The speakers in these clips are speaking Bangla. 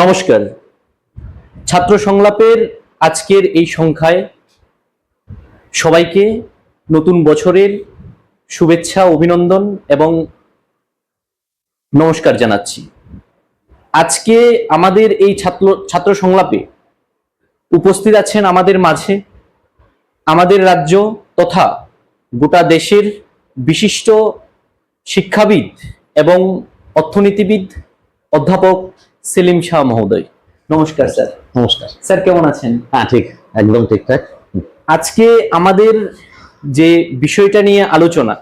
নমস্কার। ছাত্র সংলাপের আজকের এই সংখ্যায় সবাইকে নতুন বছরের শুভেচ্ছা, অভিনন্দন এবং নমস্কার জানাচ্ছি। আজকে আমাদের এই ছাত্র সংলাপে উপস্থিত আছেন আমাদের মাঝে আমাদের রাজ্য তথা গোটা দেশের বিশিষ্ট শিক্ষাবিদ এবং অর্থনীতিবিদ অধ্যাপক সেলিম শাহ মহোদয়। নমস্কার স্যার। নমস্কার স্যার, কেমন আছেন? হ্যাঁ, ঠিক, একদম ঠিকঠাক। আজকে আমাদের যে বিষয়টা নিয়ে আলোচনা,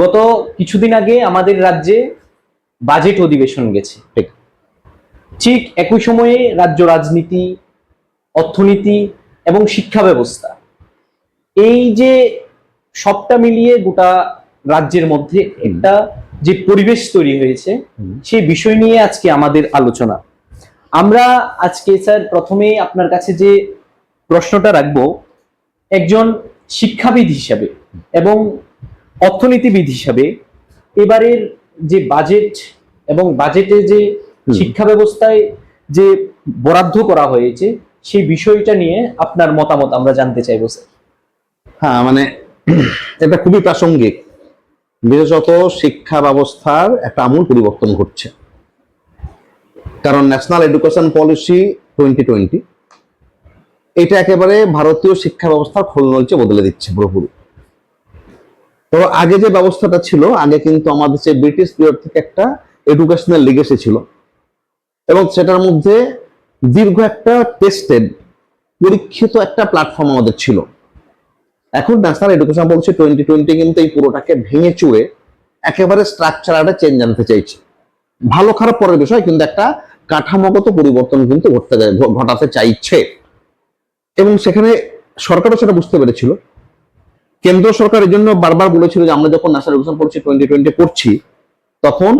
গত কিছুদিন আগে আমাদের রাজ্যে বাজেট অধিবেশন গেছে। ঠিক একই সময়ে রাজ্য রাজনীতি, অর্থনীতি এবং শিক্ষা ব্যবস্থা, এই যে সবটা মিলিয়ে গোটা রাজ্যের মধ্যে একটা যে পরিবেশ তৈরি হয়েছে, সেই বিষয় নিয়ে আজকে আমাদের আলোচনা। আমরা আজকে স্যার প্রথমেই আপনার কাছে যে প্রশ্নটা রাখবো, একজন শিক্ষাবিদ হিসাবে এবং অর্থনীতিবিদ হিসাবে এবারের যে বাজেট এবং বাজেটে যে শিক্ষা ব্যবস্থায় যে বরাদ্দ করা হয়েছে, সেই বিষয়টা নিয়ে আপনার মতামত আমরা জানতে চাইবো স্যার। হ্যাঁ, মানে এটা খুবই প্রাসঙ্গিক, বিশেষত শিক্ষা ব্যবস্থার একটা আমূল পরিবর্তন ঘটছে। কারণ ন্যাশনাল এডুকেশন পলিসি 2020 এটা একেবারে ভারতীয় শিক্ষা ব্যবস্থার খোলনলচে বদলে দিচ্ছে পুরোপুরি। তো আগে যে ব্যবস্থাটা ছিল, আগে কিন্তু আমাদের যে ব্রিটিশ পিরিয়ড থেকে একটা এডুকেশনাল লিগেসি ছিল এবং সেটার মধ্যে দীর্ঘ একটা টেস্টেড পরীক্ষিত একটা প্ল্যাটফর্ম আমাদের ছিল। এখন ন্যাশনাল এডুকেশন পলিসি 2020 কিন্তু এই পুরোটাকে ভেঙে চুড়ে একেবারে স্ট্রাকচার একটা চেঞ্জ আনতে চাইছে। ভালো খারাপ পরের বিষয়, কিন্তু একটা কাঠামোগত পরিবর্তন কিন্তু ঘটাতে চাইছে। এবং সেখানে সরকারও সেটা বুঝতে পেরেছিল। কেন্দ্র সরকার এর জন্য বারবার বলেছিল যে আমরা যখন ন্যাশনাল এডুকেশন পলিসি 2020 করছি, তখন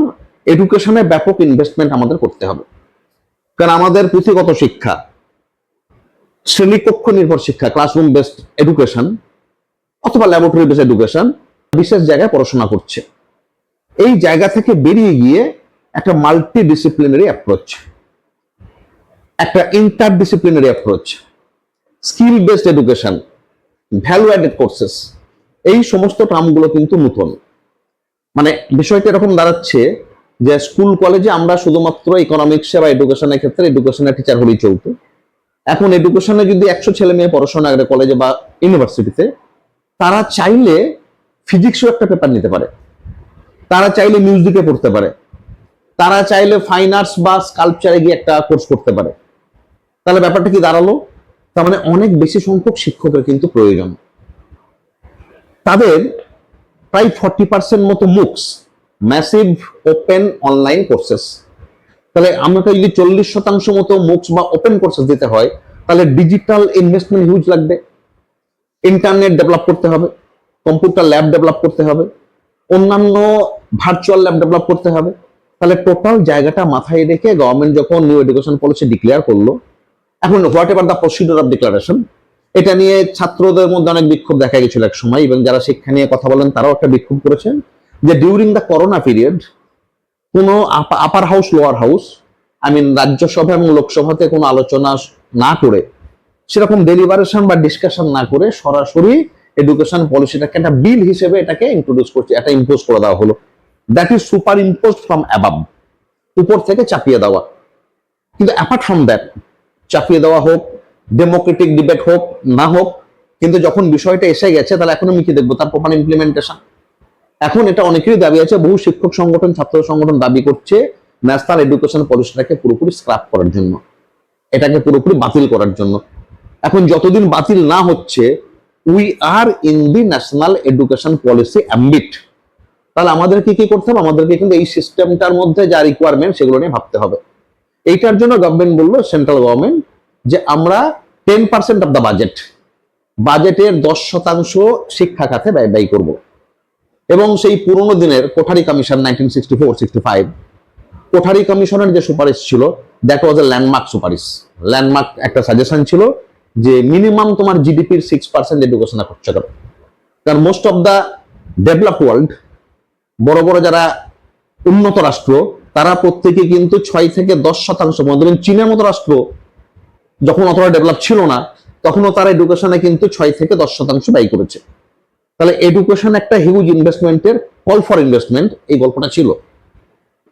এডুকেশনে ব্যাপক ইনভেস্টমেন্ট আমাদের করতে হবে। কারণ আমাদের পুঁথিগত শিক্ষা, শ্রেণীকক্ষ নির্ভর শিক্ষা, ক্লাসরুম বেসড এডুকেশন অথবা ল্যাবরেটরি বেসড এডুকেশন বিশেষ জায়গায় পড়াশোনা করছে। এই জায়গা থেকে বেরিয়ে গিয়ে একটা মাল্টি ডিসিপ্লিনারি অ্যাপ্রোচ, একটা interdisciplinary approach, skill based education, value added courses, এই সমস্ত টার্মগুলো কিন্তু নতুন। মানে বিষয়টা এরকম দাঁড়াচ্ছে যে স্কুল কলেজে আমরা শুধুমাত্র ইকোনমিক্সে বা এডুকেশনের ক্ষেত্রে এডুকেশনের টিচার হলেই চলতো। এখন এডুকেশনে যদি 100 ছেলে মেয়ে পড়াশোনা করে কলেজে বা ইউনিভার্সিটিতে, তারা চাইলে ফিজিক্সও একটা পেপার নিতে পারে, তারা চাইলে মিউজিকে পড়তে পারে, তারা চাইলে ফাইন আর্টস বা স্কাল্পচারে গিয়ে একটা কোর্স করতে পারে। তাহলে ব্যাপারটা কি দাঁড়ালো? তার মানে অনেক বেশি সংখ্যক শিক্ষকের কিন্তু প্রয়োজন। তাদের প্রায় 40% মতো মুক্স, ম্যাসিভ ওপেন অনলাইন কোর্সেস। তাহলে আমাকে যদি 40% মতো মুক্স বা ওপেন কোর্সেস দিতে হয়, তাহলে ডিজিটাল ইনভেস্টমেন্ট হিউজ লাগবে। ইন্টারনেট ডেভেলপ করতে হবে, কম্পিউটার ল্যাব ডেভেলপ করতে হবে, অন্যান্য ভার্চুয়াল ল্যাব ডেভেলপ করতে হবে। তাহলে টোটাল জায়গাটা মাথায় রেখে গভর্নমেন্ট যখন নিউ এডুকেশন পলিসি ডিক্লেয়ার করলো, এখন what ever the procedure of declaration, এটা নিয়ে ছাত্রদের মধ্যে অনেক বিক্ষোভ দেখা গেছিল এক সময়, এবং যারা শিক্ষা নিয়ে কথা বলেন তারাও একটা বিক্ষোভ করেছেন যে ডিউরিং দ্য করোনা পিরিয়ড কোনো আপার হাউস লোয়ার হাউস, রাজ্যসভা এবং লোকসভাতে কোনো আলোচনা না করে, সেরকম ডেলিভারেশন বা ডিসকাশন না করে সরাসরি এডুকেশন পলিসিটাকে একটা বিল হিসেবে এটাকে ইন্ট্রোডিউস করছে, এটা ইম্পোজ করে দেওয়া হলো। That is super impose from above, উপর থেকে চাপিয়ে দেওয়া। কিন্তু অ্যাপার্ট ফ্রম দ্যাট, চাপিয়ে দেওয়া হোক, ডেমোক্রেটিক ডিবেট হোক না হোক, কিন্তু যখন বিষয়টা এসে গেছে, তাহলে এখন আমি কি দেখবো? তার প্রপার ইমপ্লিমেন্টেশন। এখন এটা অনেকেরই দাবি আছে, বহু শিক্ষক সংগঠন, ছাত্র সংগঠন দাবি করছে ন্যাশনাল এডুকেশন পলিসিটাকে পুরোপুরি স্ক্র্যাপ করার জন্য, এটাকে পুরোপুরি বাতিল করার জন্য। এখন যতদিন বাতিল না হচ্ছে, we are in the national education policy ambit. তাহলে আমাদেরকে কি করতে হবে? আমাদেরকে কিন্তু এই সিস্টেমটার মধ্যে যা রিকোয়ারমেন্ট সেগুলো নিয়ে ভাবতে হবে। এইটার জন্য গভর্নমেন্ট বললো, সেন্ট্রাল গভর্নমেন্ট, যে আমরা 10% অফ দ্য বাজেটের 10% শিক্ষা খাতে ব্যয় করব। এবং সেই পুরোনো দিনের কোঠারি কমিশন 1964-65 কোঠারি কমিশনের যে সুপারিশ ছিল, দ্যাট ওয়াজ এ ল্যান্ডমার্ক সুপারিশ। ল্যান্ডমার্ক একটা সাজেশন ছিল যে মিনিমাম তোমার জিডিপির 6% এডুকেশনে খরচ করো। কারণ most of the developed world, বড় বড় যারা উন্নত রাষ্ট্র, তারা প্রত্যেকে কিন্তু 6 থেকে 10% ধরেন চীনের মতো রাষ্ট্র যখন অতটা ডেভেলপ ছিল না, তখনও তারা এডুকেশনে কিন্তু 6 থেকে 10% ব্যয় করেছে। তাহলে এডুকেশন একটা হিউজ ইনভেস্টমেন্টের, কল ফর ইনভেস্টমেন্ট, এই গল্পটা ছিল।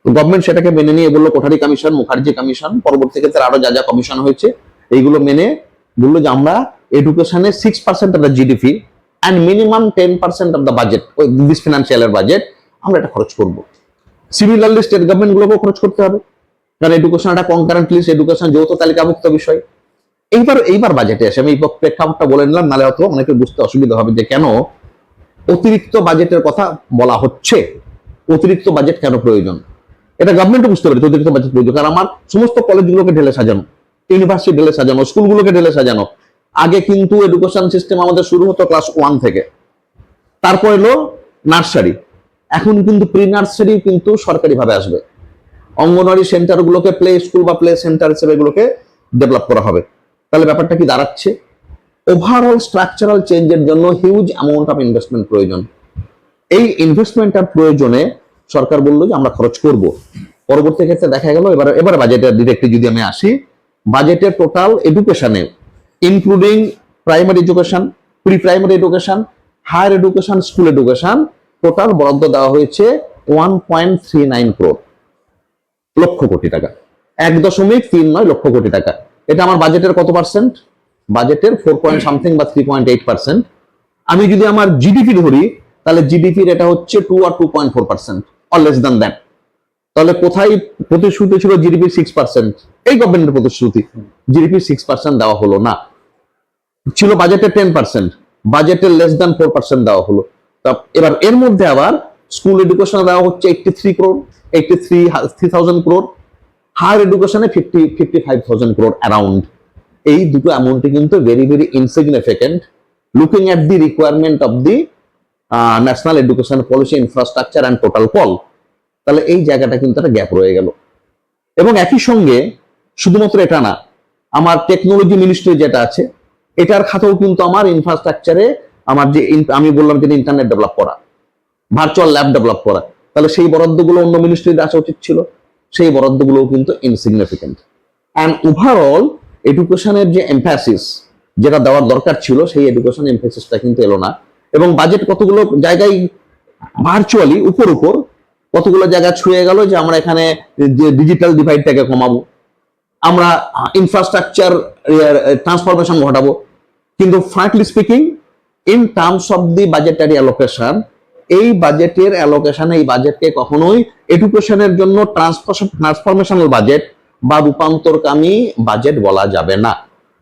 গভর্নমেন্ট সেটাকে মেনে নিয়ে বললো কোঠারি কমিশন, মুখার্জি কমিশন, পরবর্তী ক্ষেত্রে আরো যা যা কমিশন হয়েছে এইগুলো মেনে বললো যে আমরা এডুকেশনে 6% of the GDP and minimum 10% of the budget, this ফিনান্সিয়ালের বাজেট, আমরা এটা খরচ করব। সিমিলারলি স্টেট গভর্নমেন্ট গুলোকেও খরচ করতে হবে, কারণ এডুকেশন একটা কনকারেন্ট লিস্ট, এডুকেশন যৌথ তালিকাভুক্ত বিষয়। এইবার বাজেটে আসে, আমি এই প্রেক্ষাপটটা বলে নিলাম, নাহলে হয়তো অনেকে বুঝতে অসুবিধা হবে যে কেন অতিরিক্ত বাজেটের কথা বলা হচ্ছে, অতিরিক্ত বাজেট কেন প্রয়োজন। এটা গভর্নমেন্টও বুঝতে পারে অতিরিক্ত বাজেট প্রয়োজন, কারণ আমার সমস্ত কলেজগুলোকে ঢেলে সাজানো, ইউনিভার্সিটি ঢেলে সাজানো, স্কুলগুলোকে ঢেলে সাজানো। আগে কিন্তু এডুকেশন সিস্টেম আমাদের শুরু হতো ক্লাস 1 থেকে, তারপর এলো নার্সারি, এখন কিন্তু প্রি নার্সারি কিন্তু সরকারি ভাবে আসবে। অঙ্গনওয়াড়ি সেন্টার গুলোকে প্লে স্কুল বা প্লে সেন্টার হিসেবে এগুলোকে ডেভেলপ করা হবে। তাহলে ব্যাপারটা কি দাঁড়াচ্ছে, ওভারঅল স্ট্রাকচারাল চেঞ্জের জন্য হিউজ অ্যামাউন্ট অফ ইনভেস্টমেন্ট প্রয়োজন। এই ইনভেস্টমেন্টের প্রয়োজনে সরকার বললো যে আমরা খরচ করব। পরবর্তী ক্ষেত্রে দেখা গেল এবার বাজেটের ডিরেক্টলি যদি আমি আসি, বাজেটের টোটাল এডুকেশনে including primary education, pre primary education, higher education, school education, total বরাদ্দ দেওয়া হয়েছে 1.39 করোড়, লক্ষ কোটি টাকা, 1.39 লক্ষ কোটি টাকা। এটা আমার বাজেটের কত পার্সেন্ট? বাজেটের 4 বা 3.8%। আমি যদি আমার জিডিপি ধরি, তাহলে জিডিপির এটা হচ্ছে 2 or 2.4% or less than that. তাহলে কোথায় প্রতিশ্রুতি ছিল জিডিপি 6%, এই গভর্নমেন্টের প্রতিশ্রুতি জিডিপি 6% দেওয়া হলো না, ছিল বাজেটের 10%, বাজেটের লেস দ্যান 4% দেওয়া হলো। তা এবার এর মধ্যে আবার স্কুল এডুকেশনে দেওয়া হচ্ছে 83 করোড়, 83,000 করোড়, হায়ার এডুকেশনে 55,000 করোড় অ্যারাউন্ড। এই দুটো অ্যামাউন্টে কিন্তু very very insignificant looking at the requirement of the national education policy, infrastructure and total call. তাহলে এই জায়গাটা কিন্তু একটা গ্যাপ রয়ে গেল। এবং একই সঙ্গে শুধুমাত্র এটা না, আমার টেকনোলজি মিনিস্ট্রি যেটা আছে, এটার খাতেও কিন্তু আমার ইনফ্রাস্ট্রাকচারে আমার যে আমি বললাম যে ইন্টারনেট ডেভেলপ করা, ভার্চুয়াল ল্যাব ডেভেলপ করা, তাহলে সেই বরাদ্দগুলো অন্য মিনিস্ট্রিতে আসা উচিত ছিল, সেই বরাদ্দগুলোও কিন্তু ইনসিগনিফিকেন্ট। অ্যান্ড ওভারঅল এডুকেশনের যে এমফ্যাসিস যেটা দেওয়ার দরকার ছিল, সেই এডুকেশন এমফ্যাসিসটা কিন্তু এলো না। এবং বাজেট কতগুলো জায়গায় ভার্চুয়ালি উপর কতগুলো জায়গা ছুঁয়ে গেল যে আমরা এখানে যে ডিজিটাল ডিভাইডটাকে কমাবো, আমরা ইনফ্রাস্ট্রাকচার ট্রান্সফরমেশন ঘটাবো, কিন্তু frankly speaking in terms of the budgetary allocation, এই বাজেটের অ্যালোকেশন, এই বাজেটকে কখনোই এডুকেশনের জন্য ট্রান্সফরমেশনাল বাজেট বা রূপান্তরকামী বাজেট বলা যাবে না।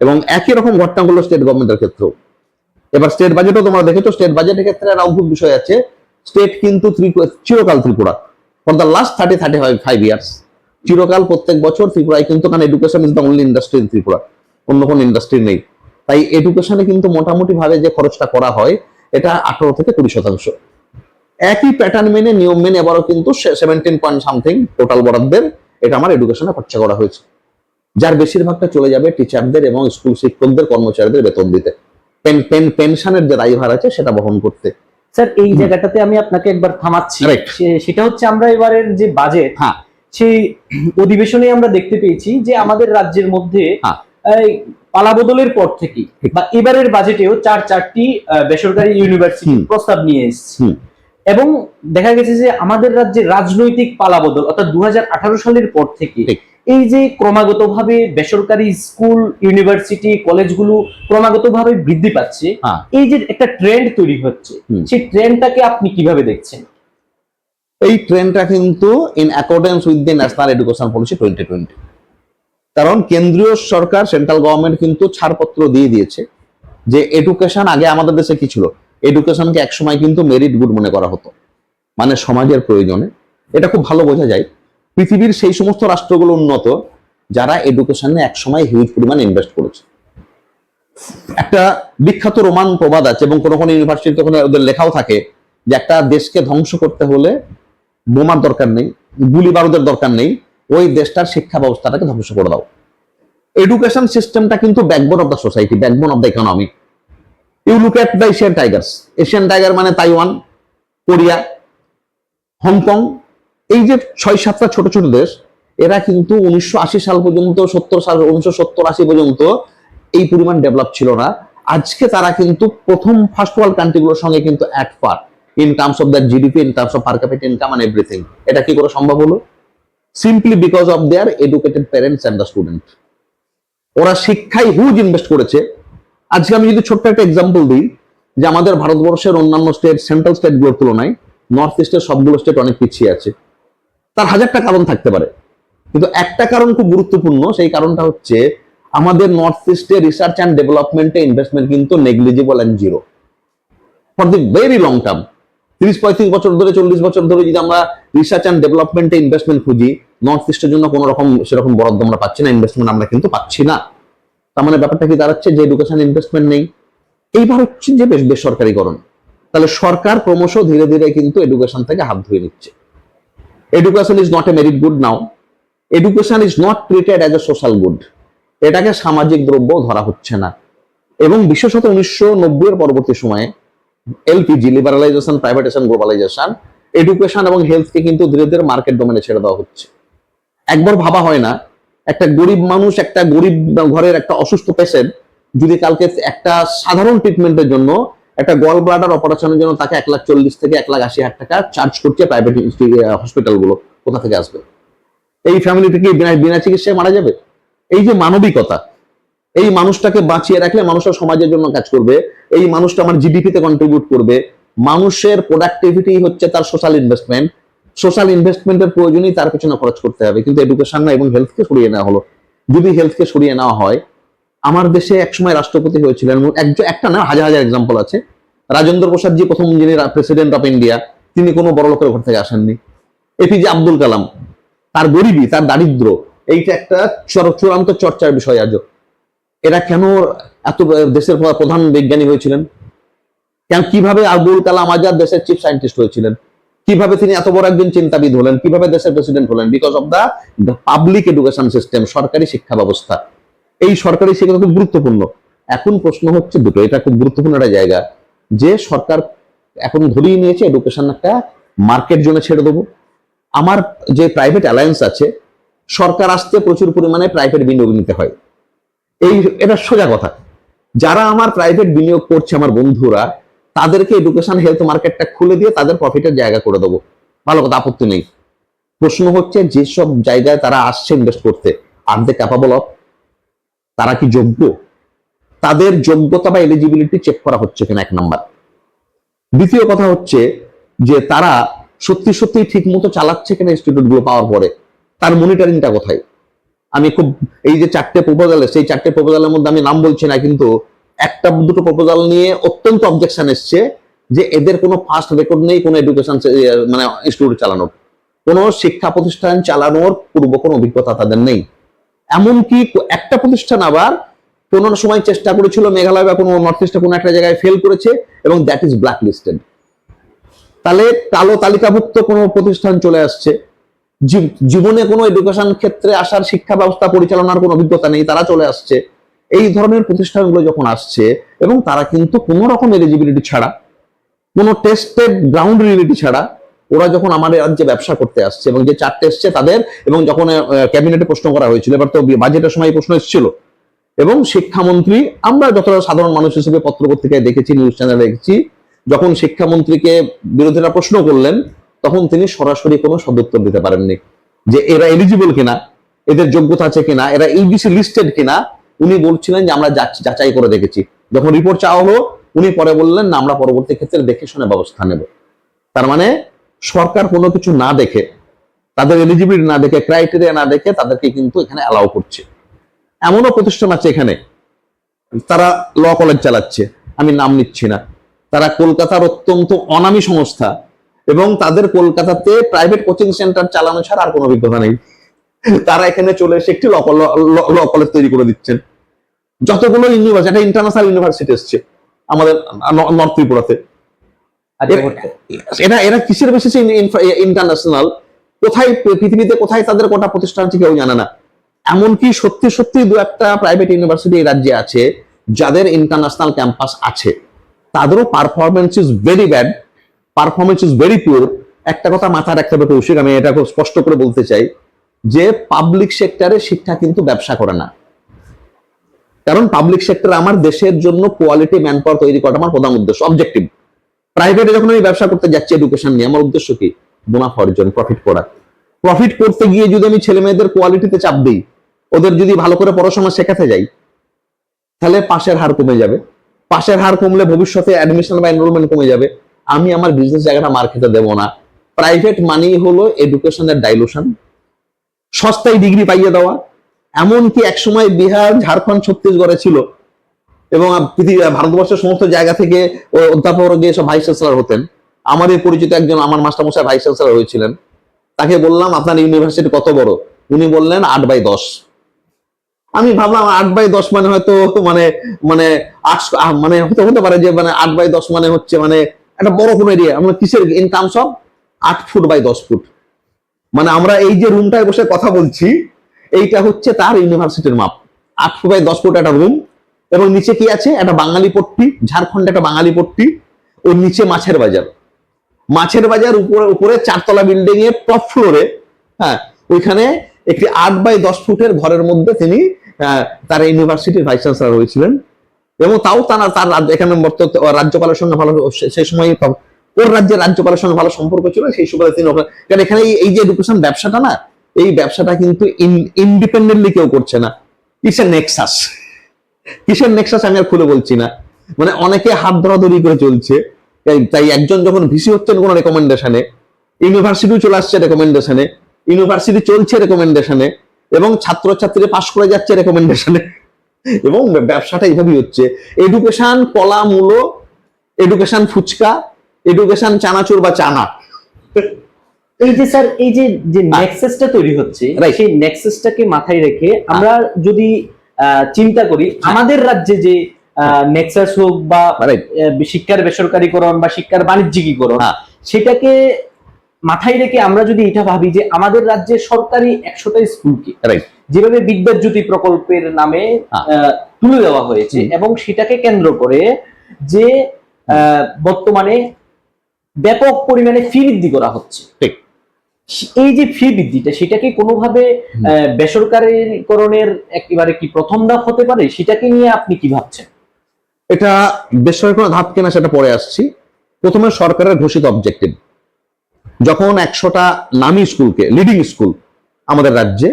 এবং একই রকম ঘটনা হলো স্টেট গভর্নমেন্টের ক্ষেত্রেও। এবার স্টেট বাজেটও তোমরা দেখেছো, স্টেট বাজেটের ক্ষেত্রে একটা অদ্ভুত বিষয় আছে, স্টেট কিন্তু চিরকাল Tripura for the last 35 years, চিরকাল প্রত্যেক বছর ত্রিপুরায় কিন্তু, কারণ education is the only industry in Tripura, অন্য কোনো ইন্ডাস্ট্রি নেই, তাই এডুকেশনে কিন্তু মোটামুটি ভাবে যে খরচটা করা হয় এটা 18 থেকে 20%। একই প্যাটার্ন মেনে, নিয়ম মেনে এবারও কিন্তু 17 পয়েন্ট সামথিং টোটাল বরাদ্দের এটা আমার এডুকেশনে খরচা করা হয়েছে, যার বেশিরভাগটা চলে যাবে টিচারদের এবং স্কুল শিক্ষকদের, কর্মচারীদের বেতন দিতে, পেনশনের যে দায়ভার আছে সেটা বহন করতে। স্যার এই জায়গাটাতে আমি আপনাকে একবার থামাচ্ছি, সেটা হচ্ছে আমরা এবারের যে বাজেট, সেই অধিবেশনে আমরা দেখতে পেয়েছি যে আমাদের রাজ্যের মধ্যে পালাবদলের পর থেকে বা এবারের বাজেটেও 4টি বেসরকারি ইউনিভার্সিটি প্রস্তাব নিয়ে এসেছে। এবং দেখা গেছে যে আমাদের রাজ্যে রাজনৈতিক পালাবদল, অর্থাৎ 2018 সালের পর থেকে এই যে ক্রমাগতভাবে বেসরকারি স্কুল, ইউনিভার্সিটি, কলেজগুলো ক্রমাগতভাবে বৃদ্ধি পাচ্ছে, এই যে একটা ট্রেন্ড তৈরি হচ্ছে, সেই ট্রেন্ডটাকে আপনি কিভাবে দেখছেন? এই ট্রেন্ডটা কিন্তু in accordance with the national education policy 2020, কারণ কেন্দ্রীয় সরকার, সেন্ট্রাল গভর্নমেন্ট কিন্তু ছাড়পত্র দিয়ে দিয়েছে যে এডুকেশন, আগে আমাদের দেশে কি ছিল, এডুকেশনকে একসময় কিন্তু মেরিট গুড মনে করা হতো, মানে সমাজের প্রয়োজনে। এটা খুব ভালো বোঝা যায় পৃথিবীর সেই সমস্ত রাষ্ট্রগুলো উন্নত যারা এডুকেশনে একসময় হিউজ পরিমাণ ইনভেস্ট করেছে। একটা বিখ্যাত রোমান প্রবাদ আছে, এবং কোনো কোনো ইউনিভার্সিটিতে ওদের লেখাও থাকে যে একটা দেশকে ধ্বংস করতে হলে বোমার দরকার নেই, গুলি বারুদের দরকার নেই, ওই দেশটার শিক্ষা ব্যবস্থাটাকে ধ্বংস করে দাও। এডুকেশন সিস্টেমটা কিন্তু backbone of the society, backbone of the economy. You look at the Asian tigers, Asian tiger মানে তাইওয়ান, কোরিয়া, হংকং, এই যে 6-7টা ছোট ছোট দেশ, এরা কিন্তু 1980 সাল পর্যন্ত, 1970-80 পর্যন্ত এই পরিমাণ ডেভেলপ ছিল না। আজকে তারা কিন্তু প্রথম ফার্স্ট ওয়ার্ল্ড কান্ট্রিগুলোর সঙ্গে কিন্তু at par in terms of that GDP, in terms of per capita income and everything. এটা কি করে সম্ভব হলো? Simply because of their educated parents and the student. ওরা শিক্ষায় হিউজ ইনভেস্ট করেছে। আজকে আমি যদি ছোট্ট একটা এক্সাম্পল দিই, যে আমাদের ভারতবর্ষের অন্যান্য স্টেট, সেন্ট্রাল স্টেটগুলোর তুলনায় নর্থ ইস্টের সবগুলো স্টেট অনেক পিছিয়ে আছে। তার হাজারটা কারণ থাকতে পারে, কিন্তু একটা কারণ খুব গুরুত্বপূর্ণ। সেই কারণটা হচ্ছে আমাদের নর্থ ইস্টে রিসার্চ অ্যান্ড ডেভেলপমেন্টে ইনভেস্টমেন্ট কিন্তু negligible and zero for the very long term. 30-35 বছর ধরে, 40 বছর ধরে যদি আমরা রিসার্চ অ্যান্ড ডেভেলপমেন্টে ইনভেস্টমেন্ট খুঁজি, নর্থ ইস্টের জন্য কোনো রকম সেরকম বরাদ্দ আমরা পাচ্ছি না, ইনভেস্টমেন্ট আমরা কিন্তু পাচ্ছি না। তার মানে ব্যাপারটা কি দাঁড়াচ্ছে? যে এডুকেশন ইনভেস্টমেন্ট নেই। এইবার হচ্ছে যে বেসরকারীকরণ। তাহলে সরকার ক্রমশ ধীরে ধীরে কিন্তু এডুকেশন থেকে হাত ধুয়ে নিচ্ছে। Education is not a merit good now, education is not treated as a social good. এটাকে সামাজিক দ্রব্য ধরা হচ্ছে না। এবং বিশেষত 1990 এর পরবর্তী সময়ে LPG, liberalisation, privatisation, globalisation, education এবং হেলথকে কিন্তু ধীরে ধীরে মার্কেট ডোমেনে ছেড়ে দেওয়া হচ্ছে। একবার ভাবা হয় না, একটা গরিব মানুষ, একটা গরিব ঘরের একটা অসুস্থ পেশেন্ট যদি কালকে একটা সাধারণ ট্রিটমেন্টের জন্য, একটা গল ব্লাডার অপারেশনের জন্য তাকে 1,40,000 থেকে 1,80,000 টাকা চার্জ করছে প্রাইভেট হসপিটালগুলো, কোথা থেকে আসবে? এই ফ্যামিলিটা কি বিনা চিকিৎসায় মারা যাবে? এই যে মানবিকতা, এই মানুষটাকে বাঁচিয়ে রাখলে মানুষের সমাজের জন্য কাজ করবে, এই মানুষটা আমার জিডিপিতে কন্ট্রিবিউট করবে। মানুষের প্রোডাক্টিভিটি হচ্ছে তার সোশ্যাল ইনভেস্টমেন্ট। সোশ্যাল ইনভেস্টমেন্টের প্রয়োজনই তার পেছনে খরচ করতে হবে, কিন্তু এডুকেশন না, এবং হেলথকে সরিয়ে নেওয়া হলো। যদি হেলথকে সরিয়ে নেওয়া হয়, আমার দেশে একসময় রাষ্ট্রপতি হয়েছিলেন, একটা না হাজার হাজার এক্সাম্পল আছে। রাজেন্দ্র প্রসাদ জি প্রথম যিনি প্রেসিডেন্ট অফ ইন্ডিয়া, তিনি কোনো বড় লোকের ঘর থেকে আসেননি। এপিজে আব্দুল কালাম, তার গরিবী, তার দারিদ্র, এইটা একটা চূড়ান্ত চর্চার বিষয় আজও। এরা কেন এত দেশের প্রধান বিজ্ঞানী হয়েছিলেন? কেন, কিভাবে আব্দুল কালাম আজাদ দেশের চিফ সায়েন্টিস্ট হয়েছিলেন? কিভাবে তিনি এত বড় একজন চিন্তাবিদ হলেন? কিভাবে দেশের প্রেসিডেন্ট হলেন? Because of the public education system, সরকারি শিক্ষা ব্যবস্থা। এই সরকারি শিক্ষা খুব গুরুত্বপূর্ণ। এখন প্রশ্ন হচ্ছে দুটো, এটা খুব গুরুত্বপূর্ণ একটা জায়গা, যে সরকার এখন ধরিয়ে নিয়েছে এডুকেশন একটা মার্কেট জোনে ছেড়ে দেবো। আমার যে প্রাইভেট অ্যালায়েন্স আছে, সরকার আসতে প্রচুর পরিমাণে প্রাইভেট বিনিয়োগ নিতে হয়। এটা সোজা কথা। যারা আমার প্রাইভেট বিনিয়োগ করছে, আমার বন্ধুরা, তাদেরকে এডুকেশন হেলথ মার্কেটটা খুলে দিয়ে তাদের প্রফিটের জায়গা করে দেবো, ভালো কথা, আপত্তি নেই। প্রশ্ন হচ্ছে যেসব জায়গায় তারা আসছে ইনভেস্ট করতে, আর দে ক্যাপাবল অফ? তারা কি যোগ্য? তাদের যোগ্যতা বা এলিজিবিলিটি চেক করা হচ্ছে কিনা, এক নাম্বার। দ্বিতীয় কথা হচ্ছে যে তারা সত্যি সত্যি ঠিক মতো চালাচ্ছে কিনা ইনস্টিটিউট গুলো পাওয়ার পরে, তার মনিটরিংটা কোথায়? আমি খুব, এই যে 4টে প্রপোজাল, সেই 4টে প্রপোজালের মধ্যে আমি নাম বলছি না, কিন্তু একটা দুটো প্রপোজাল নিয়ে অত্যন্ত অবজেকশন এসছে যে এদের কোনো ফার্স্ট রেকর্ড নেই কোনো এডুকেশন মানে ইনস্টিটিউট চালানোর, কোনো শিক্ষা প্রতিষ্ঠান চালানোর পূর্ব কোনো অভিজ্ঞতা তাদের নেই। এমনকি একটা প্রতিষ্ঠান আবার কোনো সময় চেষ্টা করেছিল মেঘালয় বা কোনো নর্থ ইস্টে কোনো একটা জায়গায় ফেল করেছে, এবং দ্যাট ইজ ব্ল্যাক লিস্টেড। তাহলে কালো তালিকাভুক্ত কোনো প্রতিষ্ঠান চলে আসছে, জীবনে কোনো এডুকেশন ক্ষেত্রে আসার, শিক্ষা ব্যবস্থা পরিচালনার কোনো অভিজ্ঞতা নেই, তারা চলে আসছে। এই ধরনের প্রতিষ্ঠানগুলো যখন আসছে, এবং তারা কিন্তু কোনো রকম এলিজিবিলিটি ছাড়া, কোনো টেস্টেড গ্রাউন্ড রিয়েলিটি ছাড়া, ওরা যখন আমাদের রাজ্যে ব্যবসা করতে আসছে, এবং যে 4টে এসছে তাদের, এবং যখন ক্যাবিনেটে প্রশ্ন করা হয়েছিল, এবার তো বাজেটের সময় প্রশ্ন এসেছিল, এবং শিক্ষামন্ত্রী, আমরা যতটা সাধারণ মানুষ হিসেবে পত্র পত্রিকায় দেখেছি, নিউজ চ্যানেলে দেখেছি, যখন শিক্ষামন্ত্রীকে বিরোধীরা প্রশ্ন করলেন, তখন তিনি সরাসরি কোনো সদুত্তর দিতে পারেননি যে এরা এলিজিবল কিনা, এদের যোগ্যতা আছে কিনা, এরা ইউজিসি লিস্টেড কিনা। উনি বলছিলেন যে আমরা যাচাই করে দেখেছি। যখন রিপোর্ট চাওয়া হলো, উনি পরে বললেন না, আমরা পরবর্তী ক্ষেত্রে দেখে শুনে ব্যবস্থা নেব। তার মানে সরকার কোনো কিছু না দেখে, তাদের এলিজিবিলিটি না দেখে, ক্রাইটেরিয়া না দেখে তাদেরকে কিন্তু এখানে অ্যালাউ করছে। এমনও প্রতিষ্ঠান আছে এখানে, তারা ল কলেজ চালাচ্ছে, আমি নাম নিচ্ছি না, তারা কলকাতার অত্যন্ত অনামী সংস্থা, এবং তাদের কলকাতাতে প্রাইভেট কোচিং সেন্টার চালানো ছাড়া আর কোনো অভিজ্ঞতা নেই। তারা এখানে চলে এসে একটি ল কলেজ তৈরি করে দিচ্ছেন। যতগুলো ইউনিভার্সিটি, একটা ইন্টারন্যাশনাল ইউনিভার্সিটি এসছে আমাদের নর্থ ত্রিপুরাতে। এরা কিসের বেসিসে ইন্টারন্যাশনাল? কোথায় পৃথিবীতে কোথায় তাদের কোটা প্রতিষ্ঠান আছে কেউ জানে না। এমনকি সত্যি সত্যি 2-1টা প্রাইভেট ইউনিভার্সিটি এই রাজ্যে আছে যাদের ইন্টারন্যাশনাল ক্যাম্পাস আছে, তাদেরও performance is very bad, performance is very poor, একটা কথা মাথায় রাখতে হবে কৌশিক, আমি এটা খুব স্পষ্ট করে বলতে চাই যে পাবলিক সেক্টরে শিক্ষা কিন্তু ব্যবসা করে না। কারণ পাবলিক সেক্টরে আমার দেশের জন্য কোয়ালিটি ম্যান পাওয়ার তৈরি করা আমার প্রধান উদ্দেশ্য, অবজেক্টিভ। প্রাইভেটে যখন আমি ব্যবসা করতে যাচ্ছি এডুকেশন নিয়ে, আমার উদ্দেশ্য কি? মুনাফা অর্জন, প্রফিট করা। প্রফিট করতে গিয়ে যদি আমি ছেলে মেয়েদের কোয়ালিটিতে চাপ দিই, ওদের যদি ভালো করে পড়াশোনা শেখাতে যাই, তাহলে পাশের হার কমে যাবে। পাশের হার কমলে ভবিষ্যতে অ্যাডমিশন বা এনরোলমেন্ট কমে যাবে। আমি আমার বিজনেস জায়গাটা মার খেতে দেবো না। প্রাইভেট মানি হলো এডুকেশনের ডাইলুশন, সস্তায় ডিগ্রি পাইয়ে দেওয়া। এমনকি একসময় বিহার, ঝাড়খণ্ড, ছত্তিশগড়ে ছিল, এবং ভারতবর্ষের সমস্ত জায়গা থেকে অধ্যাপক গিয়ে সব ভাইস চ্যান্সেলর হতেন। আমাদের পরিচিত একজন আমার মাস্টারমশাই ভাইস চ্যান্সেলর হয়েছিলেন। তাকে বললাম আপনার ইউনিভার্সিটি কত বড়? উনি বললেন 8/10। আমি ভাবলাম 8/10 মানে হয়তো মানে মানে 8 মানে হতে পারে যে মানে 8/10 মানে হচ্ছে মানে একটা বড় কোনো এরিয়া। আমরা কিসের in terms of 8 foot by 10 foot, মানে আমরা এই যে রুমটায় বসে কথা বলছি এইটা হচ্ছে তার ইউনিভার্সিটির মাপ। 8 ফুট বাই 10 ফুট একটা রুম, এবং নিচে কি আছে? একটা বাঙালি পট্টি, ঝাড়খণ্ডে একটা বাঙালি পট্টি, ওর নিচে মাছের বাজার। মাছের বাজার উপরে 4তলা বিল্ডিং এর টপ ফ্লোরে, হ্যাঁ, ওইখানে একটি 8/10 ফুটের ঘরের মধ্যে তিনি তার ইউনিভার্সিটির ভাইস চ্যান্সেলর হয়েছিলেন। এবং তাও তার এখানে রাজ্যপালের সঙ্গে ভালো, সেই সময় ওর রাজ্যের রাজ্যপালের সঙ্গে ভালো সম্পর্ক ছিল, সেই সুবাদে তিনি, কারণ এখানে এই যে এডুকেশন ব্যবসাটা না, এই ব্যবসাটা কিন্তু ইন্ডিপেন্ডেন্টলি কেউ করছে না। কিসের নেক্সাস, কিসের নেক্সাস আমি আর খুলে বলছি না। মানে অনেকে হাত ধরাধরি করে চলছে। তাই একজন যখন ভিসি হচ্ছেন কোনো রেকমেন্ডেশনে, ইউনিভার্সিটিও চলে আসছে রেকমেন্ডেশনে, ইউনিভার্সিটি চলছে রেকমেন্ডেশনে, এবং ছাত্রছাত্রীরা পাশ করে যাচ্ছে রেকমেন্ডেশনে, এবং ব্যবসাটা এইভাবেই হচ্ছে। এডুকেশন কলা মূলো, এডুকেশন ফুচকা, এডুকেশন চানাচুর বা চানা। এই যে স্যার, এই যে যে নেক্সাসটা তৈরি হচ্ছে, সেই নেক্সাসটাকে মাথায় রেখে আমরা যদি চিন্তা করি, আমাদের রাজ্যে যে নেক্সাস হোক বা শিক্ষার বেসরকারীকরণ বা শিক্ষার বাণিজ্যিকীকরণ, সেটাকে মাথায় রেখে আমরা যদি এটা ভাবি যে আমাদের রাজ্যে সরকারি 100টা স্কুলকে যেভাবে বিদ্যাজ্যোতি প্রকল্পের নামে তুলে দেওয়া হয়েছে, এবং সেটাকে কেন্দ্র করে যে বর্তমানে ব্যাপক পরিমাণে ফি বৃদ্ধি করা হচ্ছে, এই যে ফি বৃদ্ধিটা, সেটাকে কোনোভাবে বেসরকারীকরণের একেবারে কি প্রথম ধাপ হতে পারে? সেটাকে নিয়ে আপনি কি ভাবছেন? এটা বেসরকারি ধাপ কিনা সেটা পরে আসছি। প্রথমে সরকারের ঘোষিত অবজেক্টিভ, যখন 100টা নামী স্কুলকে, লিডিং স্কুল আমাদের রাজ্যে,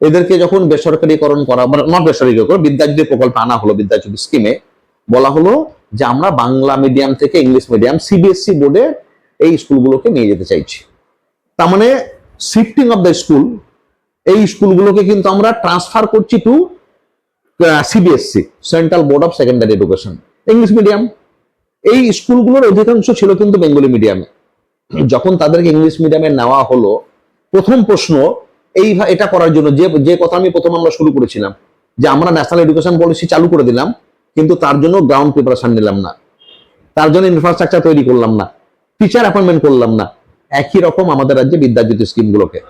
এদেরকে যখন বেসরকারীকরণ করা, নট বেসরকারীকরণ, বিদ্যাজ্যোতি প্রকল্প আনা হলো, বিদ্যাজ্যোতি স্কিমে বলা হলো যে আমরা বাংলা মিডিয়াম থেকে ইংলিশ মিডিয়াম সিবিএসসি বোর্ডে এই স্কুলগুলোকে নিয়ে যেতে চাইছি। তার মানে শিফটিং অফ দ্য স্কুল, এই স্কুলগুলোকে কিন্তু আমরা ট্রান্সফার করছি to CBSE, central board of secondary education, English medium. এই স্কুলগুলোর অধিকাংশ ছিল কিন্তু বেঙ্গলি মিডিয়ামে। যখন তাদেরকে ইংলিশ মিডিয়ামে নেওয়া হলো, প্রথম প্রশ্ন এটা করার জন্য যে কথা আমি প্রথম আমরা শুরু করেছিলাম, যে আমরা ন্যাশনাল এডুকেশন পলিসি চালু করে দিলাম, কিন্তু তার জন্য গ্রাউন্ড প্রিপারেশন নিলাম না, তার জন্য ইনফ্রাস্ট্রাকচার তৈরি করলাম না, টিচার অ্যাপয়েন্টমেন্ট করলাম না। একই রকম আমাদের রাজ্যে বিদ্যাজ্যোতি স্কিমগুলোকে,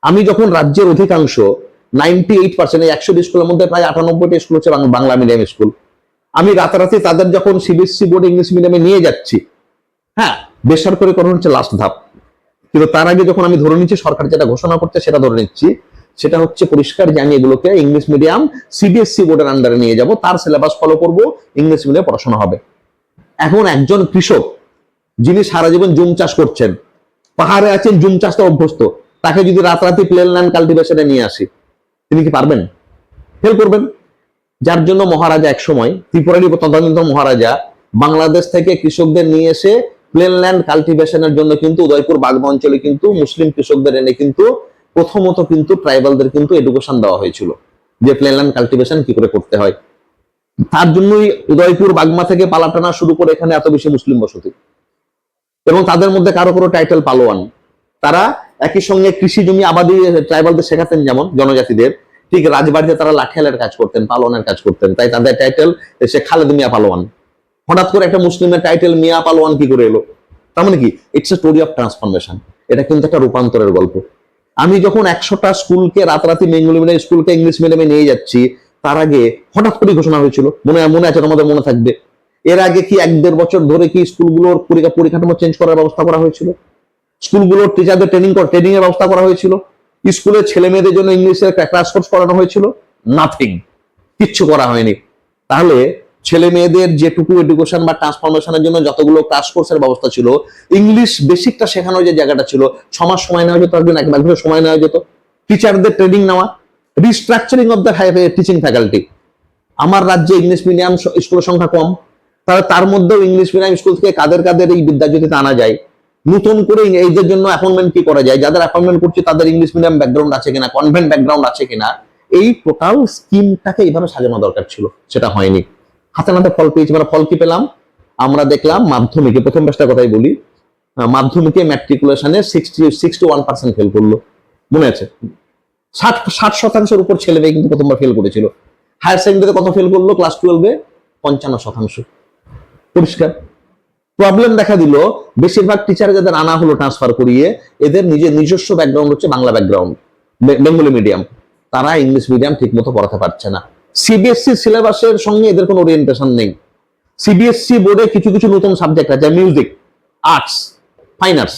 আমি যখন রাজ্যের অধিকাংশ 98%, এই 100 স্কুলের মধ্যে প্রায় 98টা স্কুল হচ্ছে বাংলা মিডিয়াম স্কুল, আমি রাতারাতি তাদের যখন সিবিএসসি বোর্ড ইংলিশ মিডিয়ামে নিয়ে যাচ্ছি, হ্যাঁ, বেসরকারীকরণ হচ্ছে লাস্ট ধাপ। কিন্তু তার আগে যখন আমি ধরে নিচ্ছি সরকার যেটা ঘোষণা করছে সেটা ধরে নিচ্ছি, সেটা হচ্ছে পরিষ্কার যে আমি এগুলোকে ইংলিশ মিডিয়াম সিবিএসসি বোর্ডের আন্ডারে নিয়ে যাব, তার সিলেবাস ফলো করব, ইংলিশ মিডিয়ামে পড়াশোনা হবে। এখন একজন কৃষক যিনি সারা জীবন জুম চাষ করছেন, পাহাড়ে আছেন, জুম চাষটা অভ্যস্ত, তাকে যদি রাতারাতি প্লেন ল্যান্ড কাল্টিভেশনে নিয়ে আসি, তিনি কি পারবেন? ফেল করবেন। যার জন্য মহারাজা একসময়, ত্রিপুরারই তদানীন্তন মহারাজা, বাংলাদেশ থেকে কৃষকদের নিয়ে এসে প্লেন ল্যান্ড কাল্টিভেশনের জন্য কিন্তু উদয়পুর বাগদা অঞ্চলে কিন্তু মুসলিম কৃষকদের এনে কিন্তু প্রথমত কিন্তু ট্রাইবালদের কিন্তু এডুকেশন দেওয়া হয়েছিল, যে প্লেন ল্যান্ড কাল্টিভেশন কি করে করতে হয়। তার জন্যই উদয়পুর বাগমা থেকে পালাটানা শুরু করে এখানে এত বেশি মুসলিম বসতি, এবং তাদের মধ্যে কারো কারো টাইটেল পালোয়ান। তারা একই সঙ্গে কৃষি জমি আবাদি ট্রাইবালদের শেখাতেন যেমন জনজাতিদের, ঠিক রাজবাড়িতে তারা লাঠিয়ালের কাজ করতেন, পালোয়ানের কাজ করতেন, তাই তাদের টাইটেল সে খালেদ মিয়া পালোয়ান। হঠাৎ করে একটা মুসলিমের টাইটেল মিয়া পালোয়ান কি করে এলো? তার মানে কি, it's a story of transformation. এটা কিন্তু একটা রূপান্তরের গল্প। আমি যখন 100টা স্কুলকে রাতারাতি বেঙ্গলি মিডিয়াম স্কুলকে ইংলিশ মিডিয়ামে নিয়ে যাচ্ছি, তার আগে হঠাৎ করে ঘোষণা হয়েছিল, মনে আছে তোমাদের, মনে থাকবে, এর আগে কি 1-1.5 বছর ধরে কি স্কুলগুলোর পরিকাঠামো চেঞ্জ করার ব্যবস্থা করা হয়েছিল? স্কুলগুলোর টিচারদের ট্রেনিং এর ব্যবস্থা করা হয়েছিল, স্কুলের ছেলে মেয়েদের জন্য ইংলিশের ক্র্যাশ কোর্স করানো হয়েছিল, নাথিং, কিচ্ছু করা হয়নি। তাহলে ছেলে মেয়েদের যেটুকু এডুকেশন বা ট্রান্সফরমেশনের জন্য যতগুলো ক্র্যাশ কোর্সের ব্যবস্থা ছিল, ইংলিশ বেসিকটা শেখানোর যে জায়গাটা ছিল, 6 মাস সময় নেওয়া যেত, একজন 1 বছর সময় নেওয়া যেত, টিচারদের ট্রেনিং নেওয়া, restructuring of the teaching faculty. আমার রাজ্যে ইংলিশ মিডিয়াম স্কুলের সংখ্যা কম, তাহলে তার মধ্যেও ইংলিশ মিডিয়াম স্কুল থেকে কাদের কাদের এই বিদ্যাজ্যোতিতে আনা যায়, নতুন করে এইদের জন্য অ্যাপয়েন্টমেন্ট কি করা যায়, যাদের অ্যাপয়েন্টমেন্ট করছে তাদের ইংলিশ মিডিয়াম ব্যাকগ্রাউন্ড আছে কিনা, কনভেন্ট ব্যাকগ্রাউন্ড আছে কিনা, এই টোটাল স্কিমটাকে এইভাবে সাজানো দরকার ছিল, সেটা হয়নি। হাতে নাতে ফল পেয়েছি। মানে ফল কি পেলাম? আমরা দেখলাম মাধ্যমিকে, প্রথম ব্যাচটার কথাই বলি, মাধ্যমিকে ম্যাট্রিকুলেশনে 61% ফেল করলো, মনে আছে? 60% উপর ছেলে মেয়ে কিন্তু প্রথমবার ফেল করেছিল। হায়ার সেকেন্ডারিতে কত ফেল করলো? ক্লাস 12-এ 55%। পরিষ্কার প্রবলেম দেখা দিল। বেশিরভাগ টিচার যাদের আনা হলো ট্রান্সফার করিয়ে, এদের নিজস্ব ব্যাকগ্রাউন্ড হচ্ছে বাংলা ব্যাকগ্রাউন্ড, বেঙ্গলি মিডিয়াম, তারা ইংলিশ মিডিয়াম ঠিক মতো পড়াতে পারছে না। সিবিএসসি সিলেবাসের সঙ্গে এদের কোনো ওরিয়েন্টেশন নেই। সিবিএসসি বোর্ডে কিছু কিছু নতুন সাবজেক্ট আছে, মিউজিক, আর্টস, ফাইন আর্টস,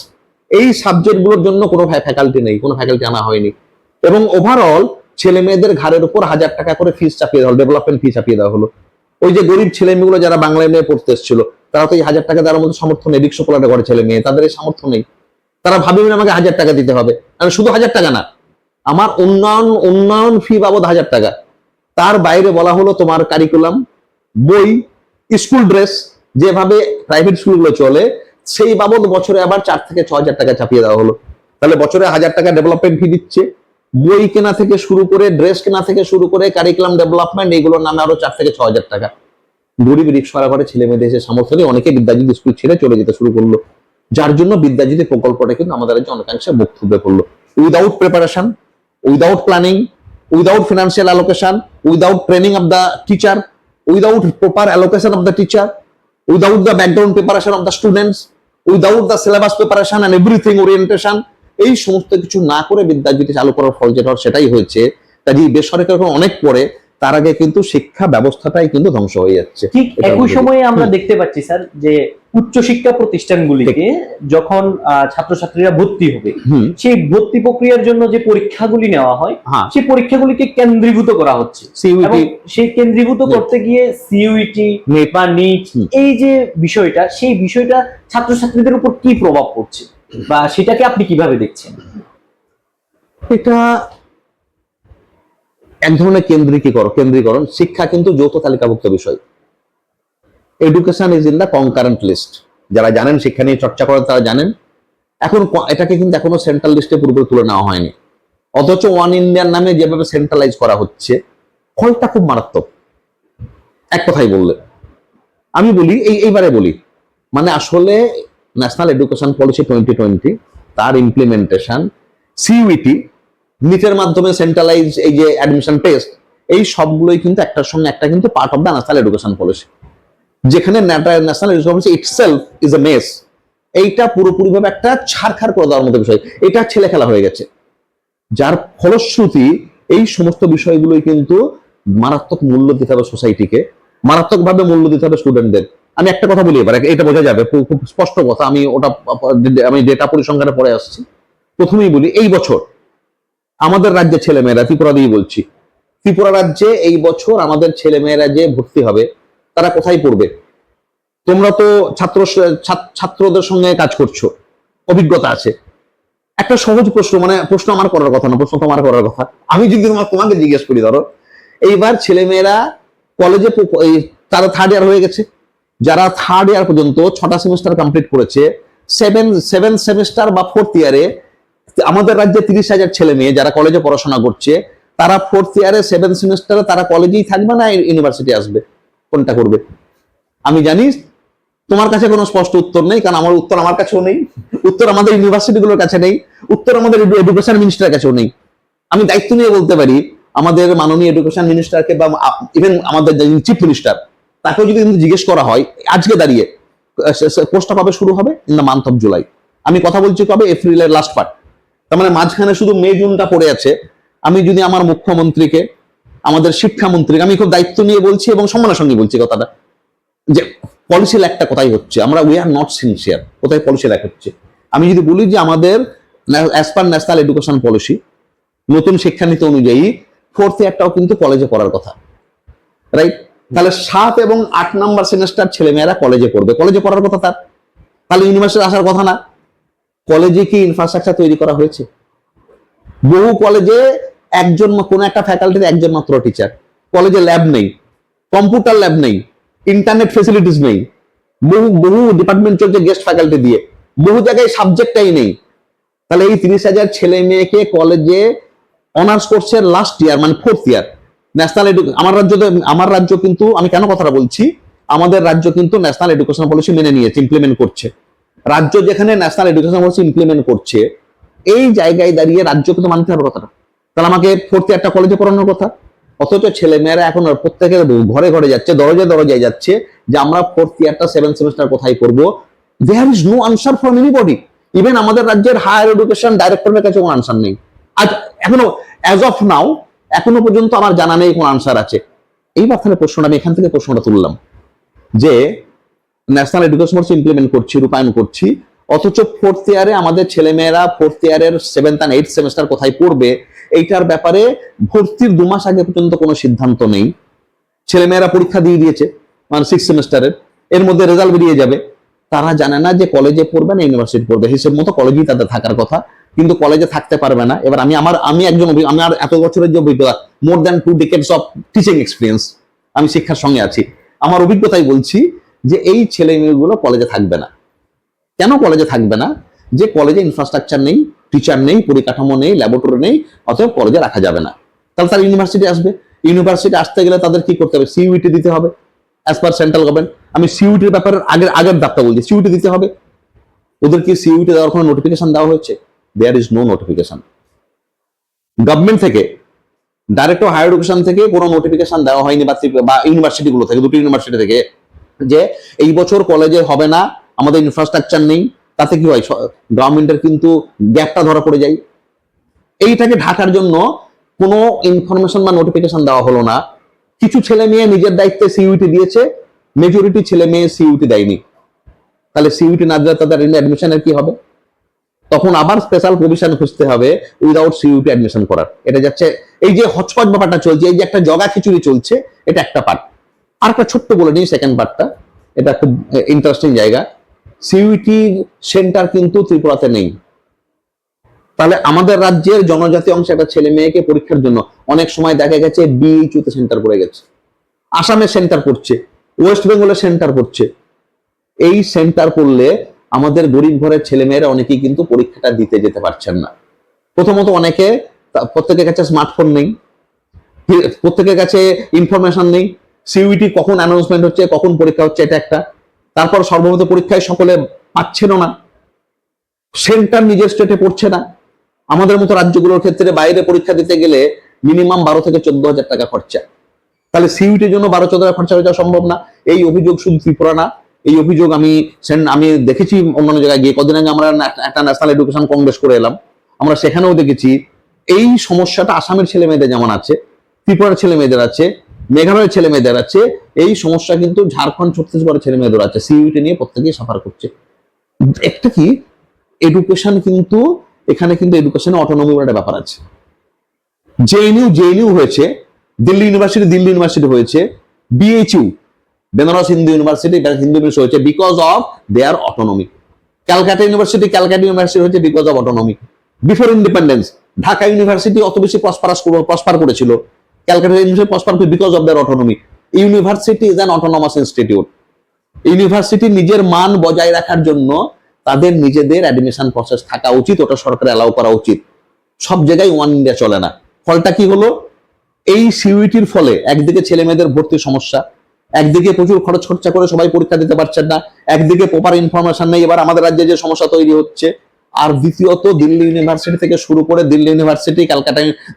এই সাবজেক্টগুলোর জন্য কোনো ফ্যাকাল্টি নেই, কোনো ফ্যাকাল্টি আনা হয়নি। এবং ওভারঅল ছেলে মেয়েদের ঘাড়ের উপর 1000 টাকা করে ফিস চাপিয়ে দেওয়া হলো, ডেভেলপমেন্ট ফি চাপিয়ে দেওয়া হলো। ওই যে গরিব ছেলে মেয়েগুলো যারা বাংলা মেয়ে পড়তে এসেছিল, তারা তো এই 1000 টাকা দেওয়ার মতো সামর্থ্য নেই। রিক্সা পোলাটে ঘরে ছেলে মেয়ে, তাদের এই সামর্থ্য নেই। তারা ভাববেন আমাকে 1000 টাকা দিতে হবে, আর শুধু 1000 টাকা না, আমার উন্নয়ন ফি বাবদ 1000 টাকা। তার বাইরে বলা হলো তোমার কারিকুলাম, বই, স্কুল ড্রেস, যেভাবে প্রাইভেট স্কুলগুলো চলে সেই বাবদ বছরে আবার 4 থেকে 6000 টাকা চাপিয়ে দেওয়া হলো। তাহলে বছরে 1000 টাকা ডেভেলপমেন্ট ফি দিচ্ছে, বই কেনা থেকে শুরু করে, ড্রেস কেনা থেকে শুরু করে, কারিকুলাম ডেভেলপমেন্ট, এইগুলোর নামে আরো 4 থেকে 6000 টাকা। গরিব রিক্সা করে ছেলে মেয়েদের এসে সামর্থ্য নেই, অনেকে বিদ্যাজ্যোতি স্কুল ছেড়ে চলে যেতে শুরু করলো, যার জন্য বিদ্যাজ্যোতি প্রকল্পটা কিন্তু আমাদের রাজ্যে অনেকাংশে মুখ থুবড়ে পড়লো। Without preparation, without planning, without financial allocation, without training of the teacher, without proper allocation of the teacher, without the background preparation of the students, without the syllabus preparation and everything orientation, এই সমস্ত কিছু না করে বিদ্যাজ্যোতি চালু করার ফল যেটা সেটাই হয়েছে। কাজে বেসরকারি অনেক পরে, তার আগে কিন্তু শিক্ষা ব্যবস্থাটাই কিন্তু ধ্বংস হয়ে যাচ্ছে। ঠিক একই সময়ে আমরা দেখতে পাচ্ছি স্যার যে উচ্চশিক্ষা প্রতিষ্ঠানগুলিকে যখন ছাত্রছাত্রীরা ভর্তি হবে, সেই ভর্তি প্রক্রিয়ার জন্য যে পরীক্ষাগুলি নেওয়া হয়, সেই পরীক্ষাগুলিকে কেন্দ্রীভূত করা হচ্ছে। সেই কেন্দ্রীভূত করতে গিয়ে সিইউটি বা নিট, এই যে বিষয়টা, সেই বিষয়টা ছাত্রছাত্রীদের উপর কি প্রভাব পড়ছে বা সেটাকে আপনি কিভাবে দেখছেন? এটা এক ধরনের কেন্দ্রীকরণ। শিক্ষা কিন্তু যৌথ তালিকাভুক্ত বিষয়। Education is in the concurrent list. যারা জানেন, শিক্ষা নিয়ে চর্চা করেন, তারা জানেন এখন এটাকে কিন্তু এখনো সেন্ট্রাল লিস্টে পুরোপুরি তুলে নেওয়া হয়নি। অথচ ওয়ান ইন্ডিয়ার নামে যেভাবে সেন্ট্রালাইজ করা হচ্ছে, ফলটা খুব মারাত্মক। এক কথাই বললে আমি বলি, এইবারে বলি, মানে আসলে ন্যাশনাল এডুকেশন পলিসি 2020, তার ইমপ্লিমেন্টেশন, সিইউটি, নিটের মাধ্যমে সেন্ট্রালাইজ এই যে অ্যাডমিশন টেস্ট, এই সবগুলোই কিন্তু একটার সঙ্গে একটা কিন্তু part of the national education policy. যেখানে national education policy itself is a mess, এইটা পুরোপুরি ভাবে একটা ছাড়খাড় করে দেওয়ার মতো বিষয়। এটা ছেলে খেলা হয়ে গেছে, যার ফলশ্রুতি এই সমস্ত বিষয়গুলোই কিন্তু মারাত্মক মূল্য দিতে হবে সোসাইটিকে, মারাত্মক ভাবে মূল্য দিতে হবে স্টুডেন্টদের। আমি একটা কথা বলি এবার, এটা বোঝা যাবে, খুব স্পষ্ট কথা। আমি ডেটা পরিসংখ্যানে পরে আসছি। প্রথমেই বলি, এই বছর আমাদের রাজ্যের ছেলেমেয়েরা, ত্রিপুরা দিয়ে বলছি, ত্রিপুরা রাজ্যে এই বছর আমাদের ছেলেমেয়েরা যে ভর্তি হবে, তারা কোথায় পড়বে? তোমরা তো ছাত্রদের সঙ্গে কাজ করছো, অভিজ্ঞতা আছে। একটা সহজ প্রশ্ন, মানে প্রশ্ন আমার করার কথা না, প্রশ্ন তোমার করার কথা। আমি যদি তোমাকে জিজ্ঞেস করি, ধরো এইবার ছেলেমেয়েরা কলেজে, তারা থার্ড ইয়ার হয়ে গেছে, যারা থার্ড ইয়ার পর্যন্ত 6টা সেমিস্টার কমপ্লিট করেছে, সেভেন সেমিস্টার বা 4th ইয়ারে আমাদের রাজ্যে 30,000 ছেলে মেয়ে যারা কলেজে পড়াশোনা করছে, তারা 4th ইয়ারে 7 সেমিস্টারে তারা কলেজেই থাকবে না ইউনিভার্সিটি আসবে? কোনটা করবে? আমি জানি তোমার কাছে কোনো স্পষ্ট উত্তর নেই, কারণ আমার উত্তর আমার কাছেও নেই, উত্তর আমাদের ইউনিভার্সিটিগুলোর কাছে নেই, উত্তর আমাদের এডুকেশন মিনিস্টারের কাছেও নেই। আমি দায়িত্ব নিয়ে বলতে পারি, আমাদের মাননীয় এডুকেশন মিনিস্টারকে বা ইভেন আমাদের চিফ মিনিস্টার, তাকেও যদি জিজ্ঞেস করা হয় আজকে দাঁড়িয়ে, কোর্সটা কবে শুরু হবে? In the month of July. আমি কথা বলছি কবে? এপ্রিলের লাস্ট পার্ট। তার মানে মাঝখানে শুধু মে জুনটা পড়ে আছে। আমি যদি আমার মুখ্যমন্ত্রীকে, আমাদের শিক্ষামন্ত্রীকে, আমি খুব দায়িত্ব নিয়ে বলছি এবং সম্মানের সঙ্গে বলছি কথাটা, যে পলিসি ল্যাকটা কোথায় হচ্ছে, আমরা উই আর নট সিনসিয়ার, কোথায় পলিসি ল্যাক হচ্ছে। আমি যদি বলি যে আমাদের as per national education policy, নতুন শিক্ষানীতি অনুযায়ী 4th ইয়ারটাও কিন্তু কলেজে পড়ার কথা, রাইট? তাহলে 7 এবং 8 নাম্বার সেমিস্টার ছেলেমেয়েরা কলেজে পড়বে, কলেজে পড়ার কথা তার, তাহলে ইউনিভার্সিটি আসার কথা না। কলেজে কি ইনফ্রাস্ট্রাকচার তৈরি করা হয়েছে? বহু কলেজে কোন একটা ফ্যাকাল্টিতে একজন মাত্র টিচার, কলেজে ল্যাব নেই, কম্পিউটার ল্যাব নেই, ইন্টারনেট ফেসিলিটিস নেই, বহু ডিপার্টমেন্ট চলছে গেস্ট ফ্যাকাল্টি দিয়ে, বহু জায়গায় সাবজেক্টটাই নেই। তাহলে এই 30,000 ছেলে মেয়েকে কলেজে অনার্স করছে লাস্ট ইয়ার মানে 4th ইয়ার ন্যাশনাল আমার রাজ্য কিন্তু, আমি কেন কথাটা বলছি, আমাদের রাজ্য কিন্তু ন্যাশনাল এডুকেশন পলিসি মেনে নিয়েছে, ইমপ্লিমেন্ট করছে। রাজ্য যেখানে ন্যাশনাল এডুকেশন পলিসি ইমপ্লিমেন্ট করছে, এই জায়গায় দাঁড়িয়ে রাজ্যকে তো মানতে হবে কথাটা। তাহলে আমাকে 4th ইয়ারটা কলেজে পড়ানোর কথা, অথচ ছেলে মেয়েরা এখন প্রত্যেকের ঘরে ঘরে যাচ্ছে, দরজায় যাচ্ছে যে আমরা 4th ইয়ারটা 7 সেমিস্টার কোথায় করব। There is no answer from anybody, even আমাদের রাজ্যের হায়ার এডুকেশন ডাইরেক্টরের কাছে কোনো আনসার নেই। আজ এখনো অ্যাজ অফ নাও এখনো পর্যন্ত আমার জানা নেই কোন আনসার আছে। এইবার তাহলে প্রশ্নটা আমি এখান থেকে প্রশ্নটা তুললাম যে ন্যাশনাল এডুকেশন পলিসি ইমপ্লিমেন্ট করছি, রূপায়ণ করছি, অথচ 4th ইয়ারে আমাদের ছেলেমেয়েরা 4th ইয়ারের 7th and 8th সেমিস্টার কোথায় পড়বে এইটার ব্যাপারে ভর্তির 2 মাস আগে পর্যন্ত কোনো সিদ্ধান্ত নেই। ছেলেমেয়েরা পরীক্ষা দিয়ে দিয়েছে মানে 6 সেমিস্টারের, এর মধ্যে রেজাল্ট বেরিয়ে যাবে, তারা জানে না যে কলেজে পড়বে না ইউনিভার্সিটি পড়বে। হিসেব মতো কলেজেই তাদের থাকার কথা, কিন্তু কলেজে থাকতে পারবে না। এবার আমার এত বছরের যে অভিজ্ঞতা, more than 2 decades of teaching experience, আমি শিক্ষার সঙ্গে আছি, আমার অভিজ্ঞতাই বলছি যে এই ছেলে মেয়েগুলো কলেজে থাকবে না। কেন কলেজে থাকবে না? যে কলেজে ইনফ্রাস্ট্রাকচার নেই, টিচার নেই, পরিকাঠামো নেই, ল্যাবরেটরি নেই, অতএব কলেজে রাখা যাবে না। তাহলে তারা ইউনিভার্সিটি আসবে, ইউনিভার্সিটি আসতে গেলে তাদের কি করতে হবে? সিইউটি দিতে হবে অ্যাজ পার সেন্ট্রাল গভর্নমেন্ট। আমি সিইউটির ব্যাপারে আগের দাপটা বলছি, সিইউটি দিতে হবে। ওদের কি সিইউটি দেওয়ার কোনো নোটিফিকেশন দেওয়া হয়েছে? There is no notification. Government থেকে ডাইরেক্ট হায়ার এডুকেশন থেকে কোনো নোটিফিকেশন দেওয়া হয়নি, বা ইউনিভার্সিটি গুলো থেকে, দুটো ইউনিভার্সিটি থেকে, যে এই বছর কলেজে হবে না, আমাদের ইনফ্রাস্ট্রাকচার নেই। তাতে কি হয়? গভর্নমেন্টের কিন্তু গ্যাপটা ধরা পড়ে যায়। এইটাকে ঢাকার জন্য কোনো ইনফরমেশন বা নোটিফিকেশন দেওয়া হলো না। কিছু ছেলে মেয়ে নিজের দায়িত্বে সিইউটি দিয়েছে, মেজরিটি ছেলে মেয়ে সিইউটি দেয়নি। তাহলে সিইউটি না দিলে তাদের অ্যাডমিশনের কি হবে? তখন আবার স্পেশাল প্রভিশন খুঁজতে হবে উইদাউট সিইউটি অ্যাডমিশন করার। এটা যাচ্ছে এই যে হচপচ ব্যাপারটা চলছে, এই যে একটা জগা খিচুড়ি চলছে, এটা একটা পার্ট। আর একটা ছোট্ট বলে নিই সেকেন্ড পার্টটা, এটা খুব ইন্টারেস্টিং জায়গা। সিইউটি সেন্টার কিন্তু ত্রিপুরাতে নেই। তাহলে আমাদের রাজ্যের জনজাতি অংশে একটা ছেলে মেয়েকে পরীক্ষার জন্য অনেক সময় দেখা গেছে বিএইচইউ তে সেন্টার পড়ে গেছে, আসামে সেন্টার পড়ছে, ওয়েস্ট বেঙ্গলে সেন্টার পড়ছে। এই সেন্টার পড়লে আমাদের গরিব ঘরের ছেলে মেয়েরা অনেকেই কিন্তু পরীক্ষাটা দিতে যেতে পারছেন না। প্রথমত প্রত্যেকের কাছে স্মার্টফোন নেই, প্রত্যেকের কাছে ইনফরমেশন নেই, সিইউটি কখন অ্যানাউন্সমেন্ট হচ্ছে, কখন পরীক্ষা হচ্ছে, এটা একটা। তারপর সর্বমত পরীক্ষায় সকলে পাচ্ছেন না, সেন্টার নিজের স্টেটে পড়ছে না। আমাদের মতো রাজ্যগুলোর ক্ষেত্রে বাইরে পরীক্ষা দিতে গেলে মিনিমাম 12 থেকে 14,000 টাকা খরচা। তাহলে সিইউটির জন্য 12-14,000 খরচা হয়ে যাওয়া সম্ভব না। এই অভিযোগ শুধু ত্রিপুরা না, এই অভিযোগ আমি দেখেছি অন্যান্য জায়গায় গিয়ে। কদিন আগে আমরা একটা ন্যাশনাল এডুকেশন কংগ্রেস করে এলাম, আমরা সেখানেও দেখেছি এই সমস্যাটা আসামের ছেলে মেয়েদের যেমন আছে, ত্রিপুরার ছেলে মেয়েদের আছে, মেঘালয়ের ছেলে মেয়েদের আছে, এই সমস্যা কিন্তু ঝাড়খণ্ড, ছত্তিশগড়ের ছেলে মেয়েদের আছে। সিইউটি নিয়ে প্রত্যেকেই সাফার করছে। একটা কি এডুকেশন কিন্তু এখানে কিন্তু এডুকেশনে অটোনমি বলে একটা ব্যাপার আছে। জেএনইউ হয়েছে, দিল্লি ইউনিভার্সিটি হয়েছে, বিএইচইউ বেনারস হিন্দু ইউনিভার্সিটি হয়েছে because of their autonomy. Calcutta university হয়েছে because of autonomy. Before independence Dhaka university অত বেশি প্রসপার করেছিল, Calcutta university prosper because of their autonomy. University is an autonomous institute. University নিজের মান বজায় রাখার জন্য তাদের নিজেদের অ্যাডমিশন প্রসেস থাকা উচিত, ওটা সরকার অ্যালাউ করা উচিত। সব জায়গায় ওয়ান ইন্ডিয়া চলে না। ফলটা কি হলো? এই সিইউটির ফলে একদিকে ছেলে মেয়েদের ভর্তির সমস্যা, একদিকে প্রচুর খরচা করে সবাই পরীক্ষা দিতে পারছেন না, একদিকে প্রপার ইনফরমেশন নেই, এবার আমাদের রাজ্যে যে সমস্যা তৈরি হচ্ছে। আর দ্বিতীয়ত দিল্লি ইউনিভার্সিটি থেকে শুরু করে দিল্লি ইউনিভার্সিটি,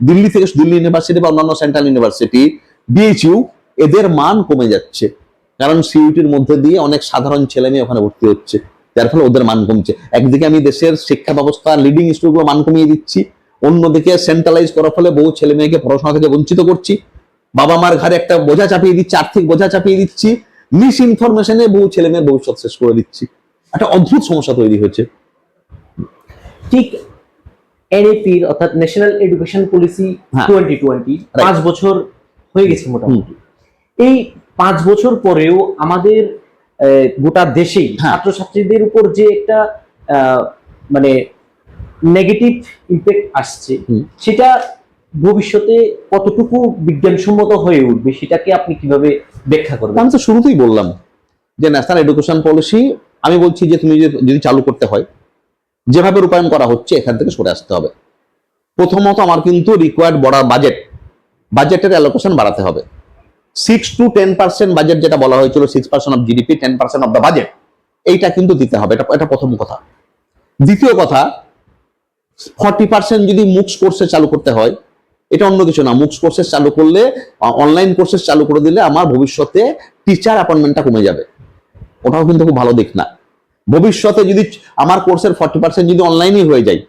দিল্লি ইউনিভার্সিটি বা অন্যান্য সেন্ট্রাল ইউনিভার্সিটি, বিএইচইউ, এদের মান কমে যাচ্ছে। কারণ সিইউটির মধ্যে দিয়ে অনেক সাধারণ ছেলে মেয়ে ওখানে ভর্তি হচ্ছে, যার ফলে ওদের মান কমছে। একদিকে আমি দেশের শিক্ষা ব্যবস্থা লিডিং ইনস্টিটিউটগুলো মান কমিয়ে দিচ্ছি, অন্যদিকে সেন্ট্রালাইজ করার ফলে বহু ছেলে মেয়েকে পড়াশোনা থেকে বঞ্চিত করছি, বাবা মার ঘরে একটা বোঝা চাপিয়ে দিচ্ছি, আর্থিক বোঝা চাপিয়ে দিচ্ছি, মিস ইনফরমেশনে বহু ছেলে মেয়ের ভবিষ্যৎ শেষ করে দিচ্ছি। একটা অদ্ভুত সমস্যা তৈরি হয়েছে। ঠিক এনএপির অর্থাৎ ন্যাশনাল এডুকেশন পলিসি 2020 5 বছর হয়ে গেছে মোটামুটি। এই 5 বছর পরেও আমাদের গোটা দেশেই ছাত্রছাত্রীদের উপর যে একটা মানে নেগেটিভ ইম্প্যাক্ট আসছে, সেটা ভবিষ্যতে কতটুকু বিজ্ঞানসম্মত হয়ে উঠবে সেটাকে আপনি কিভাবে ব্যাখ্যা করবেন? আমি তো শুরুতেই বললাম যে ন্যাশনাল এডুকেশন পলিসি, আমি বলছি যে তুমি যদি চালু করতে হয়, যেভাবে রূপায়ণ করা হচ্ছে এখান থেকে সরে আসতে হবে। প্রথমত আমার কিন্তু রিকোয়ার্ড বাজেটের অ্যালোকেশন বাড়াতে হবে। 6 to 10% বাজেট যেটা বলা হয়েছিল, 6% of GDP, 10% of the budget, এইটা কিন্তু দিতে হবে। এটা প্রথম কথা। দ্বিতীয় কথা, 40% যদি মুক্স কোর্সে চালু করতে হয়, এটা অন্য কিছু না, মুক্স কোর্সেস চালু করলে, অনলাইন কোর্সেস চালু করে দিলে আমার ভবিষ্যতে টিচার অ্যাপয়েন্টমেন্টটা কমে যাবে। ওটাও কিন্তু খুব ভালো দিক না। ভবিষ্যতে যদি আমার কোর্সের 40% যদি অনলাইনই হয়ে যায়,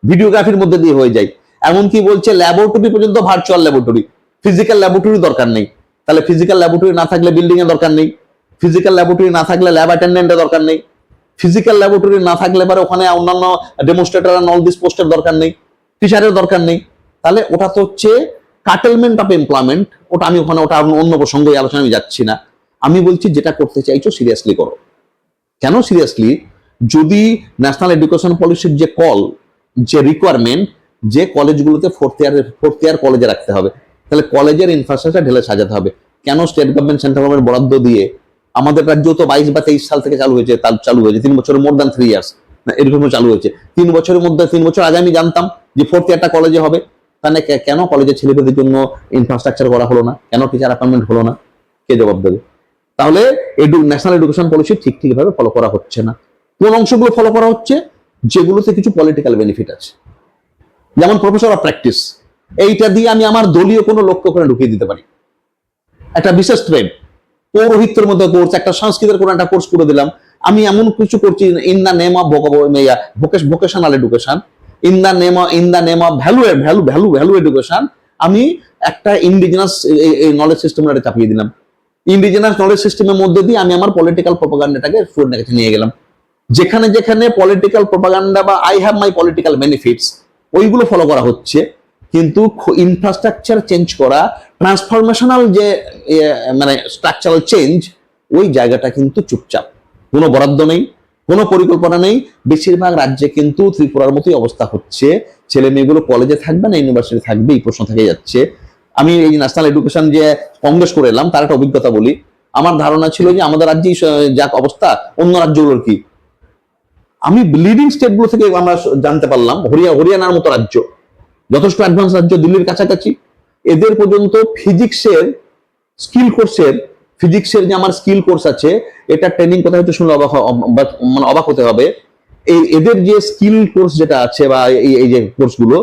ভিডিওগ্রাফির মধ্যে দিয়ে হয়ে যায়, এমনকি বলছে ল্যাবরেটরি পর্যন্ত ভার্চুয়াল ল্যাবরেটরি, ফিজিক্যাল ল্যাবরেটরি দরকার নেই। তাহলে ফিজিক্যাল ল্যাবরেটরি না থাকলে বিল্ডিং এর দরকার নেই, ফিজিক্যাল ল্যাবরেটরি না থাকলে ল্যাব অ্যাটেন্ডেন্টের দরকার নেই, ফিজিক্যাল ল্যাবরেটরি না থাকলে পরে ওখানে অন্যান্য ডেমোনস্ট্রেটর আর অল দিস পোস্টের দরকার নেই, টিচারের দরকার নেই। তাহলে ওটা তো হচ্ছে কাটেলমেন্ট অফ এমপ্লয়মেন্ট। ওটা আমি ওখানে ওটা অন্য প্রসঙ্গে আলোচনা আমি যাচ্ছি না। আমি বলছি যেটা করতে চাইছো সিরিয়াসলি করো। কেন সিরিয়াসলি? যদি ন্যাশনাল এডুকেশন পলিসির যে যে রিকোয়ারমেন্ট, যে কলেজগুলোতে ফোর্থ ইয়ার কলেজে রাখতে হবে, তাহলে কলেজের ইনফ্রাস্ট্রাকচার ঢেলে সাজাতে হবে। কেন স্টেট গভর্নমেন্ট সেন্ট্রাল গভর্নমেন্ট বরাদ্দ দিয়ে, আমাদের রাজ্য তো 22 বা 23 সাল থেকে চালু হয়েছে 3 বছরের মোর দ্যান 3 ইয়ার্স এরকম চালু হয়েছে। 3 বছরের মধ্যে 3 বছর আগে আমি জানতাম যে ফোর্থ ইয়ারটা কলেজে হবে, তাহলে কেন কলেজের ছেলেমেয়েদের জন্য ইনফ্রাস্ট্রাকচার করা হলো না? কেন টিচার অ্যাপয়েন্টমেন্ট হলো না? কে জবাব দেবে? তাহলে ন্যাশনাল এডুকেশন পলিসি ঠিকভাবে ফলো করা হচ্ছে না। কোন অংশগুলো ফলো করা হচ্ছে? যেগুলোতে কিছু পলিটিক্যাল বেনিফিট আছে, যেমন প্রফেসর অফ প্র্যাকটিস, এইটা দিয়ে আমি আমার দলীয় কোনো লক্ষ্য করে ঢুকিয়ে দিতে পারি। একটা বিশেষ ট্রেড, পৌরোহিত্যের মধ্যে কোর্স, একটা সংস্কৃতের কোনো একটা কোর্স করে দিলাম। আমি এমন কিছু করছি in the name of vocational education, in the name of value education, আমি একটা ইন্ডিজিনাস নলেজ সিস্টেমটা চাপিয়ে দিলাম। ইন্ডিজিনাস নলেজ সিস্টেমের মধ্যে দিয়ে আমি আমার পলিটিক্যাল প্রপাগান্ডাটাকে স্টুডেন্টের কাছে নিয়ে গেলাম। যেখানে যেখানে পলিটিক্যাল প্রপাগান্ডা বা I have my political benefits, ওইগুলো ফলো করা হচ্ছে, কিন্তু ইনফ্রাস্ট্রাকচার চেঞ্জ করা, ট্রান্সফরমেশনাল যে মানে স্ট্রাকচারাল চেঞ্জ, ওই জায়গাটা কিন্তু চুপচাপ। কোনো বরাদ্দ নেই, কোনো পরিকল্পনা নেই। বেশিরভাগ রাজ্যে কিন্তু ত্রিপুরার মতোই অবস্থা হচ্ছে। ছেলে মেয়েগুলো কলেজে থাকবে না ইউনিভার্সিটি থাকবে, এই প্রশ্ন থেকে যাচ্ছে। আমি এই ন্যাশনাল এডুকেশন যে কংগ্রেস করে এলাম, তার একটা অভিজ্ঞতা বলি। আমার ধারণা ছিল যে আমাদের রাজ্যেই যা অবস্থা, অন্য রাজ্যগুলোর কি। আমি লিডিং স্টেটগুলো থেকে আমরা জানতে পারলাম, হরিয়ানার মতো রাজ্য, যথেষ্ট অ্যাডভান্স রাজ্য, দিল্লির কাছাকাছি, এদের পর্যন্ত ফিজিক্সের যে আমার স্কিল কোর্স আছে, এটা ট্রেনিং কোথায় হচ্ছে শুনলে অবাক হতে হবে। এদের যে স্কিল কোর্স যেটা আছে বা এই যে কোর্সগুলো,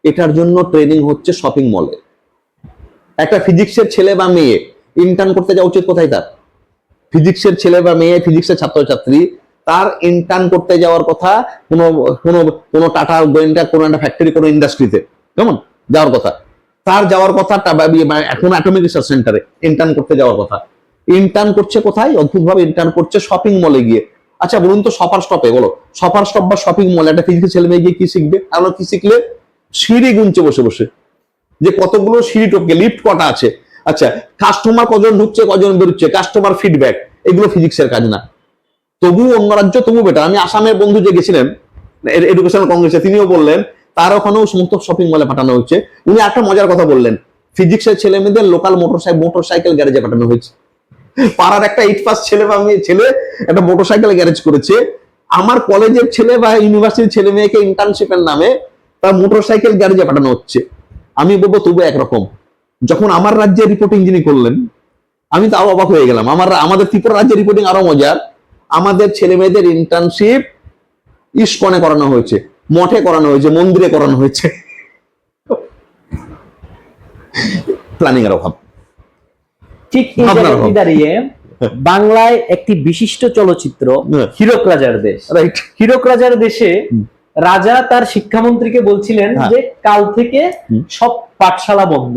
এটার জন্য ট্রেনিং হচ্ছে শপিং মলে। একটা ফিজিক্সের ছেলে বা মেয়ে ইন্টার্ন করতে যাওয়া উচিত কোথায়? তার ফিজিক্সের ছেলে বা মেয়ে, ফিজিক্সের ছাত্রছাত্রী, তার ইন্টার্ন করতে যাওয়ার কথা কোনো টাটা গোয়েন্দা কোনো একটা ফ্যাক্টরি, কোনো ইন্ডাস্ট্রিতে কেমন যাওয়ার কথা। তার যাওয়ার কথা এখন অ্যাটমিক রিসার্চ সেন্টারে ইন্টার্ন করতে যাওয়ার কথা। ইন্টার্ন করছে কোথায়? অদ্ভুতভাবে ইন্টার্ন করছে শপিং মলে গিয়ে। আচ্ছা বলুন তো, শপার স্টপে বলো, শপার স্টপ বা শপিং মলে একটা ফিজিক্সের ছেলে মেয়ে গিয়ে কি শিখবে? তাহলে কি শিখলে? সিঁড়ি গুনছে বসে বসে, যে কতগুলো সিঁড়ি টপকে, লিফট কটা আছে, আচ্ছা কাস্টমার কজন ঢুকছে কজন বেরোচ্ছে, কাস্টমার ফিডব্যাক, এগুলো ফিজিক্সের কাজ না। তবু অন্য রাজ্য তবু বেটার। আমি আসামের বন্ধু যে গেছিলেন এডুকেশনাল কংগ্রেসে, তিনিও বললেন তার ওখানেও সমস্ত শপিং মলে পাঠানো হচ্ছে। উনি একটা মজার কথা বললেন, ফিজিক্সের ছেলে মেয়েদের লোকাল মোটরসাইকেল গ্যারেজে পাঠানো হয়েছে। পাড়ার একটা 8 পাস ছেলে বা মেয়ে ছেলে একটা মোটরসাইকেল গ্যারেজ করেছে। আমার কলেজের ছেলে বা ইউনিভার্সিটির ছেলে মেয়েকে ইন্টার্নশিপের নামে তার মোটরসাইকেল গ্যারেজে পাঠানো হচ্ছে। আমি বলবো তবু একরকম। যখন আমার রাজ্যে রিপোর্টিং যিনি করলেন, আমি তো আরো অবাক হয়ে গেলাম। আমাদের ত্রিপুরা রাজ্যের রিপোর্টিং আরো মজার। আমাদের ছেলে মেয়েদের ইন্টার্নশিপ ইস্কনে করানো হয়েছে, মঠে করানো হয়েছে, মন্দিরে করানো হয়েছে। প্ল্যানিং এর অভাব। ঠিক এই জায়গায় দাঁড়িয়ে বাংলায় একটি বিশিষ্ট চলচ্চিত্র হীরক রাজার দেশ, হীরক রাজার দেশে রাজা তার শিক্ষামন্ত্রীকে বলছিলেন যে কাল থেকে সব পাঠশালা বন্ধ।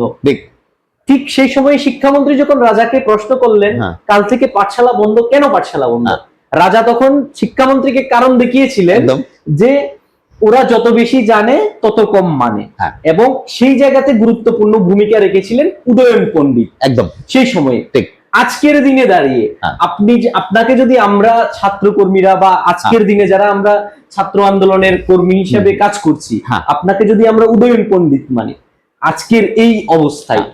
ঠিক সেই সময় শিক্ষামন্ত্রী যখন রাজাকে প্রশ্ন করলেন কাল থেকে পাঠশালা বন্ধ, কেন পাঠশালা বন্ধ, রাজা তখন শিক্ষামন্ত্রীকে কারণ দেখিয়েছিলেন যে ওরা যত বেশি জানে তত কম মানে। হ্যাঁ। এবং সেই জায়গাতে গুরুত্বপূর্ণ ভূমিকা রেখেছিলেন উদয়ন পণ্ডিত একদম সেই সময়ে। ঠিক। আজকের দিনে দাঁড়িয়ে হ্যাঁ। আপনাকে যদি আমরা ছাত্রকর্মীরা বা আজকের দিনে যারা আমরা ছাত্র আন্দোলনের কর্মী হিসেবে কাজ করছি, হ্যাঁ। আপনাকে যদি আমরা উদয়ন পণ্ডিত মানে আজকের এই অবস্থায়,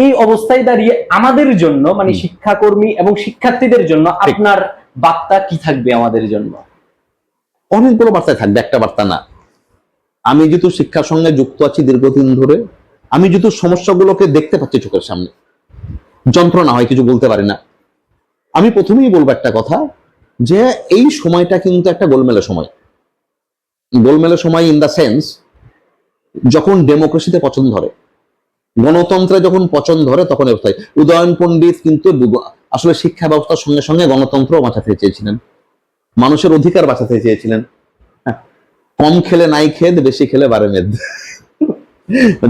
এই অবস্থায় দাঁড়িয়ে আমাদের জন্য মানে শিক্ষাকর্মী এবং শিক্ষার্থীদের জন্য আপনার বার্তা কি থাকবে আমাদের জন্য? অনেকগুলো বার্তায় থাকবে, একটা বার্তা না। আমি যেহেতু শিক্ষার সঙ্গে যুক্ত আছি দীর্ঘদিন ধরে, আমি যেহেতু সমস্যাগুলোকে দেখতে পাচ্ছি চোখের সামনে, যন্ত্রণা হয় কিছু বলতে পারি না, আমি প্রথমেই বলবো একটা কথা, যে এই সময়টা কিন্তু একটা গোলমেলের সময়। গোলমেলের সময় ইন দা সেন্স, যখন ডেমোক্রেসিতে পছন্দ ধরে, গণতন্ত্রে যখন পছন্দ ধরে, তখন উদয়ন পণ্ডিত কিন্তু আসলে শিক্ষা ব্যবস্থার সঙ্গে সঙ্গে গণতন্ত্র বাঁচাতে চেয়েছিলেন, মানুষের অধিকার বাঁচাতে চেয়েছিলেন। কম খেলে নাই খেদ, বেশি খেলে বারে মেদ,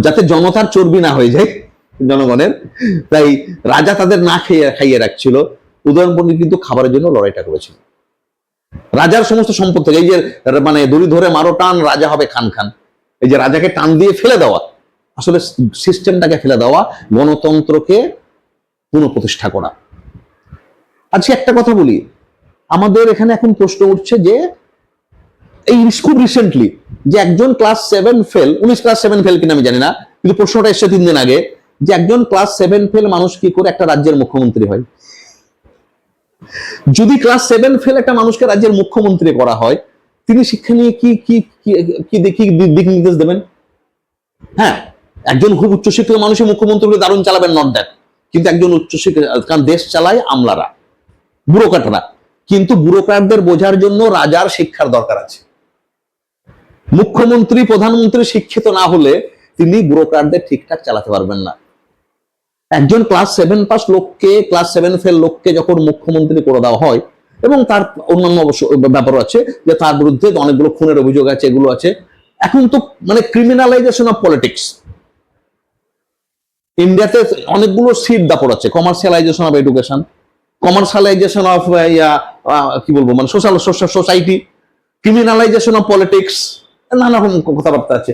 যাতে জনতার চর্বি না হয়ে যায় জনগণের। তাই রাজা তাদের না খাইয়ে রাখছিল, উদয়ন পণ্ডিত কিন্তু খাবারের জন্য লড়াইটা করেছিল। রাজার সমস্ত সম্পদ থেকে, এই যে মানে দড়ি ধরে মারো টান, রাজা হবে খান খান, এই যে রাজাকে টান দিয়ে ফেলে দেওয়া, আসলে সিস্টেমটাকে ফেলে দেওয়া, গণতন্ত্রকে পুনঃপ্রতিষ্ঠা করা। আজকে একটা কথা বলি, আমাদের এখানে এখন প্রশ্ন উঠছে যে এই খুব রিসেন্টলি যে একজন ক্লাস 7 ফেল, 19 ক্লাস 7 ফেল কিনা আমি জানি না, কিন্তু প্রশ্নটা এসেছে 3 দিন আগে, যে একজন ক্লাস 7 ফেল মানুষ কি করে একটা রাজ্যের মুখ্যমন্ত্রী হয়? যদি ক্লাস 7 ফেল একটা মানুষকে রাজ্যের মুখ্যমন্ত্রী করা হয়, তিনি শিক্ষা নিয়ে কি কি কি দিক নির্দেশ দেবেন? হ্যাঁ, একজন খুব উচ্চশিক্ষিত মানুষের মুখ্যমন্ত্রী দারুণ চালাবেন, নট দ্যাট, কিন্তু একজন উচ্চশিক্ষিত, কারণ দেশ চালায় আমলারা, ব্যুরোক্র্যাটরা, কিন্তু ব্যুরোক্র্যাটদের বোঝার জন্য রাজার শিক্ষার দরকার আছে। মুখ্যমন্ত্রী প্রধানমন্ত্রী শিক্ষিত না হলে তিনি ব্যুরোক্র্যাটদের ঠিকঠাক চালাতে পারবেন না। একজন ক্লাস 7 পাস লোককে, ক্লাস 7 ফেল লোককে যখন মুখ্যমন্ত্রী করে দেওয়া হয়, এবং তার অন্যান্য ব্যাপার আছে যে তার বিরুদ্ধে অনেকগুলো খুনের অভিযোগ আছে, এগুলো আছে, এখন তো মানে ক্রিমিনালাইজেশন অফ পলিটিক্স ইন্ডিয়াতে অনেকগুলো সিট দাপড় আছে, commercialisation of education, commercialisation of কি বলবো মানে সোসাইটি, ক্রিমিনালাইজেশন অফ পলিটিক্স, নানা রকম কথাবার্তা আছে।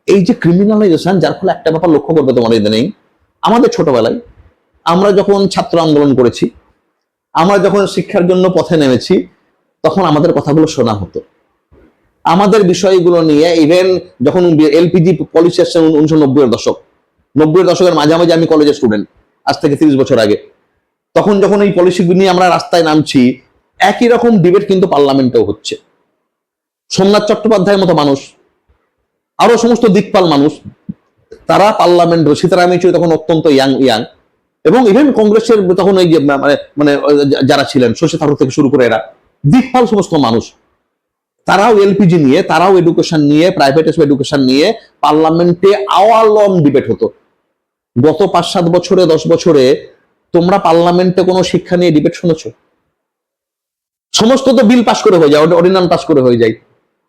এই যে ক্রিমিনালাইজেশন, যার ফলে একটা ব্যাপার লক্ষ্য করবে তোমার ইদানিং, আমাদের ছোটবেলায় আমরা যখন ছাত্র আন্দোলন করেছি, আমরা যখন শিক্ষার জন্য পথে নেমেছি, তখন আমাদের কথাগুলো শোনা হতো, আমাদের বিষয়গুলো নিয়ে। ইভেন যখন এলপিজি পলিসি আসছে 1990-এর দশক, 90-এর দশকের মাঝামাঝি, আমি কলেজের স্টুডেন্ট, আজ থেকে 30 বছর আগে, তখন যখন এই পলিসিগুলো নিয়ে আমরা রাস্তায় নামছি, একই রকম ডিবেট কিন্তু পার্লামেন্টেও হচ্ছে। সোমনাথ চট্টোপাধ্যায়ের মতো মানুষ, আরো সমস্ত দিকপাল মানুষ, তারা পার্লামেন্ট, সীতারাম ইয়েচুরি তখন অত্যন্ত ইয়াং, এবং ইভেন কংগ্রেসের তখন এই যে মানে যারা ছিলেন, শশী থারুর থেকে শুরু করে, এরা দিকপাল সমস্ত মানুষ, তারাও এলপিজি নিয়ে, তারাও এডুকেশন নিয়ে, প্রাইভেট এডুকেশন নিয়ে পার্লামেন্টে আওয়ার লং ডিবেট হতো। গত 5-7 বছরে, 10 বছরে তোমরা পার্লামেন্টে কোনো শিক্ষা নিয়ে ডিবেট শুনেছো? সমস্ত তো বিল পাস করে হয়ে যায়, অর্ডিন্যান্স পাস করে হয়ে যায়।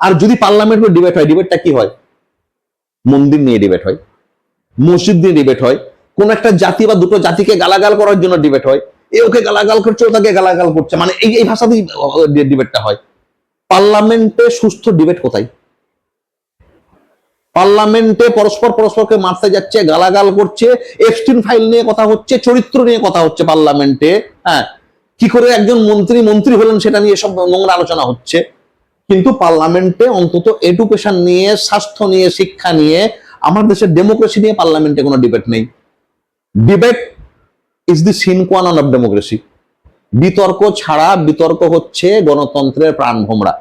আর যদি পার্লামেন্টে ডিবেট হয়, ডিবেটটা কি হয়? মন্দির নিয়ে ডিবেট হয়, মসজিদ নিয়ে ডিবেট হয়, কোন একটা জাতি বা দুটো জাতিকে গালাগাল করার জন্য ডিবেট হয়, এ ওকে গালাগাল করছে, ও তাকে গালাগাল করছে, মানে এই ভাষাতেই ডিবেটটা হয়। পার্লামেন্টে সুস্থ ডিবেট কোথায়? পার্লামেন্টে পরস্পরকে মারতে যাচ্ছে, গালাগাল করছে, এফস্টিন ফাইল নিয়ে কথা হচ্ছে, চরিত্র নিয়ে কথা হচ্ছে পার্লামেন্টে। হ্যাঁ, কি করে একজন মন্ত্রী হলেন সেটা নিয়ে সব নোংরা আলোচনা হচ্ছে। কিন্তু পার্লামেন্টে অন্তত এডুকেশন নিয়ে, স্বাস্থ্য নিয়ে, শিক্ষা নিয়ে, আমার দেশের ডেমোক্রেসি নিয়ে পার্লামেন্টে কোনো ডিবেট নেই। ডিবেট ইজ দি সিন কোয়া নন অফ ডেমোক্রেসি। বিতর্ক ছাড়া, বিতর্ক হচ্ছে গণতন্ত্রের প্রাণভোমরা।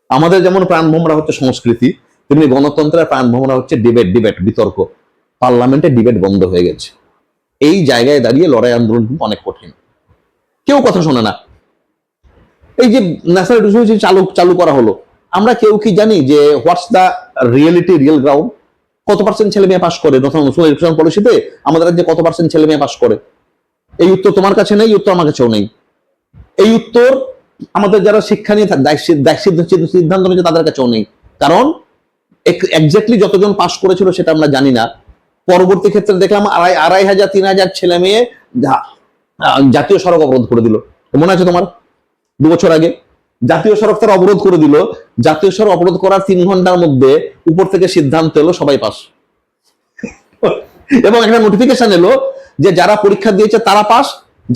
আমাদের যেমন প্রাণভোমরা হচ্ছে সংস্কৃতি, তেমনি গণতন্ত্রের প্রাণভোমরা হচ্ছে ডিবেট, বিতর্ক। পার্লামেন্টে ডিবেট বন্ধ হয়ে গেছে। এই জায়গায় দাঁড়িয়ে লড়াই আন্দোলন কিন্তু অনেক কঠিন, কেউ কথা শোনে না। এই যে ন্যাশনাল এডুকেশন চালু করা হলো, আমরা কেউ কি জানি যে হোয়াটস দা রিয়েলিটি, রিয়েল গ্রাউন্ড? কত পার্সেন্ট ছেলে মেয়ে পাস করে নতুন এডুকেশন পলিসিতে? আমাদের রাজ্যে কত পার্সেন্ট ছেলে মেয়ে পাস করে? এই উত্তর তোমার কাছে নেই, উত্তর আমার কাছেও নেই। এই উত্তর আমাদের যারা শিক্ষা নিয়ে সিদ্ধান্ত নিচ্ছে তাদের কাছেও নেই, কারণ এক্স্যাক্টলি যতজন পাস করেছিল সেটা আমরা জানি না। পরবর্তী ক্ষেত্রে দেখলাম 2500, 3000 ছেলে মেয়ে জাতীয় সড়ক অবরোধ করে দিল, মনে আছে তোমার? 2 বছর আগে জাতীয় সড়ক তারা অবরোধ করে দিল, জাতীয় সড়ক অবরোধ করার 3 ঘন্টার মধ্যে উপর থেকে সিদ্ধান্ত এলো সবাই পাস, এবং একটা নোটিফিকেশন এলো যে যারা পরীক্ষা দিয়েছে তারা পাস,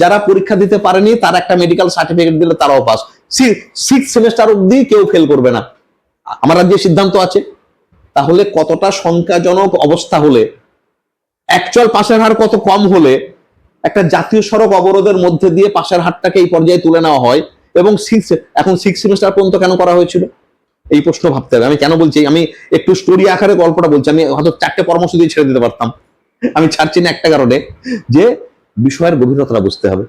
যারা পরীক্ষা দিতে পারেনি তার একটা মেডিকেল সার্টিফিকেট দিলে তারাও পাস, 6 সেমিস্টার অবধি কেউ ফেল করবে না। আমার রাজ্যে সিদ্ধান্ত আছে। তাহলে কতটা সংখ্যাজনক অবস্থা হলে, অ্যাকচুয়াল পাশের হার কত কম হলে একটা জাতীয় সড়ক অবরোধের মধ্যে দিয়ে পাশের হারটাকে এই পর্যায়ে তুলে নেওয়া হয়, এবং এখন 6 সেমিস্টার পর্যন্ত কেন করা হয়েছিল, এই প্রশ্ন ভাবতে হবে। আমি কেন বলছি, আমি একটু স্টোরি আকারে গল্পটা বলছি, আমি হয়তো 4টে পরামর্শ দিয়ে ছেড়ে দিতে পারতাম, আমি ছাড়ছি না একটা কারণে, যে বিষয়ের গভীরতাটা বুঝতে হবে।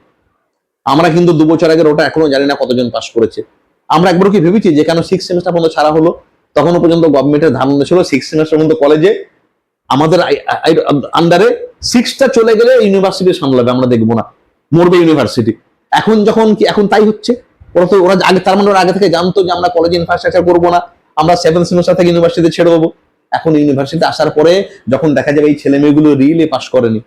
আমরা কিন্তু 2 বছর আগের ওটা এখনো জানি না কতজন পাস করেছে। আমরা একবার কি ভেবেছি যে কেন 6 সেমিস্টার পর্যন্ত ছাড়া হলো? তখনও পর্যন্ত গভর্নমেন্টের ধারণা ছিল 6 সেমিস্টার পর্যন্ত কলেজে আমাদের আন্ডারে, 6টা চলে গেলে ইউনিভার্সিটি সামলাবে, আমরা দেখবো না, মরবে ইউনিভার্সিটি। এখন তাই হচ্ছে। ওরা আগে, তার মানে ওরা আগে থেকে জানতো যে আমরা কলেজ ইনফ্রাস্ট্রাকচার করবো না, আমরা 7 সেমিস্টার থেকে ইউনিভার্সিটি ছেড়ে দেবো। এখন ইউনিভার্সিটি আসার পরে যখন দেখা যাবে এই ছেলে মেয়েগুলো রিয়েলি পাস করেনি,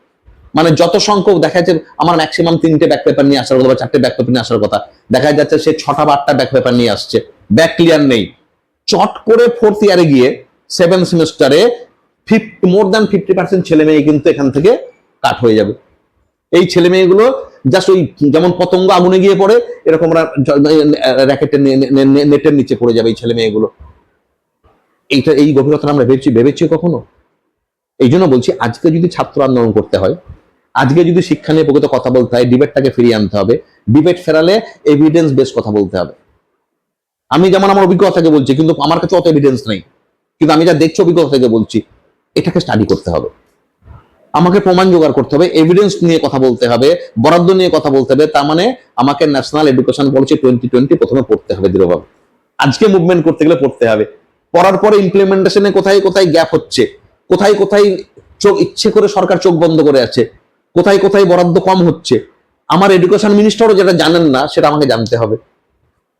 মানে যত সংখ্যক দেখা যাচ্ছে, আমার ম্যাক্সিমাম 3টে ব্যাক পেপার নিয়ে আসার কথা বা 4টে ব্যাক পেপার নিয়ে আসার কথা, দেখা যাচ্ছে সে 6টা বা 8টা ব্যাক পেপার নিয়ে আসছে, ব্যাক ক্লিয়ার নেই। চট করে 4th ইয়ারে গিয়ে 7 সেমিস্টারে মোর দ্যান 50% ছেলে মেয়ে কিন্তু এখান থেকে কাট হয়ে যাবে। এই ছেলে মেয়েগুলো জাস্ট ওই যেমন পতঙ্গ আগুনে গিয়ে পড়ে, এরকম র্যাকেটের নেটের নিচে পড়ে যাবে এই ছেলে মেয়েগুলো। এই গভীরতা আমরা ভেবেছি কখনো? এই জন্য বলছি, আজকে যদি ছাত্র আন্দোলন করতে হয়, আজকে যদি শিক্ষা নিয়ে প্রকৃত কথা বলতে হয়, ডিবেটটাকে ফিরিয়ে আনতে হবে। ডিবেট ফেরালে এভিডেন্স বেস কথা বলতে হবে। আমি যেমন আমার অভিজ্ঞতা থেকে বলছি, কিন্তু আমার কাছে অত এভিডেন্স নেই, কিন্তু আমি যা দেখছি অভিজ্ঞতা থেকে বলছি, এটাকে স্টাডি করতে হবে, আমাকে প্রমাণ জোগাড় করতে হবে, এভিডেন্স নিয়ে কথা বলতে হবে, বরাদ্দ নিয়ে কথা বলতে হবে। তার মানে আমাকে ন্যাশনাল এডুকেশন পলিসি 2020 প্রথমে পড়তে হবে দৃঢ়ভাবে। আজকে মুভমেন্ট করতে গেলে পড়তে হবে। পড়ার পরে ইমপ্লিমেন্টেশনে কোথায় কোথায় গ্যাপ হচ্ছে, কোথায় কোথায় ইচ্ছে করে সরকার চোখ বন্ধ করে আছে, কোথায় কোথায় বরাদ্দ কম হচ্ছে, আমার এডুকেশন মিনিস্টারও যেটা জানেন না সেটা আমাকে জানতে হবে।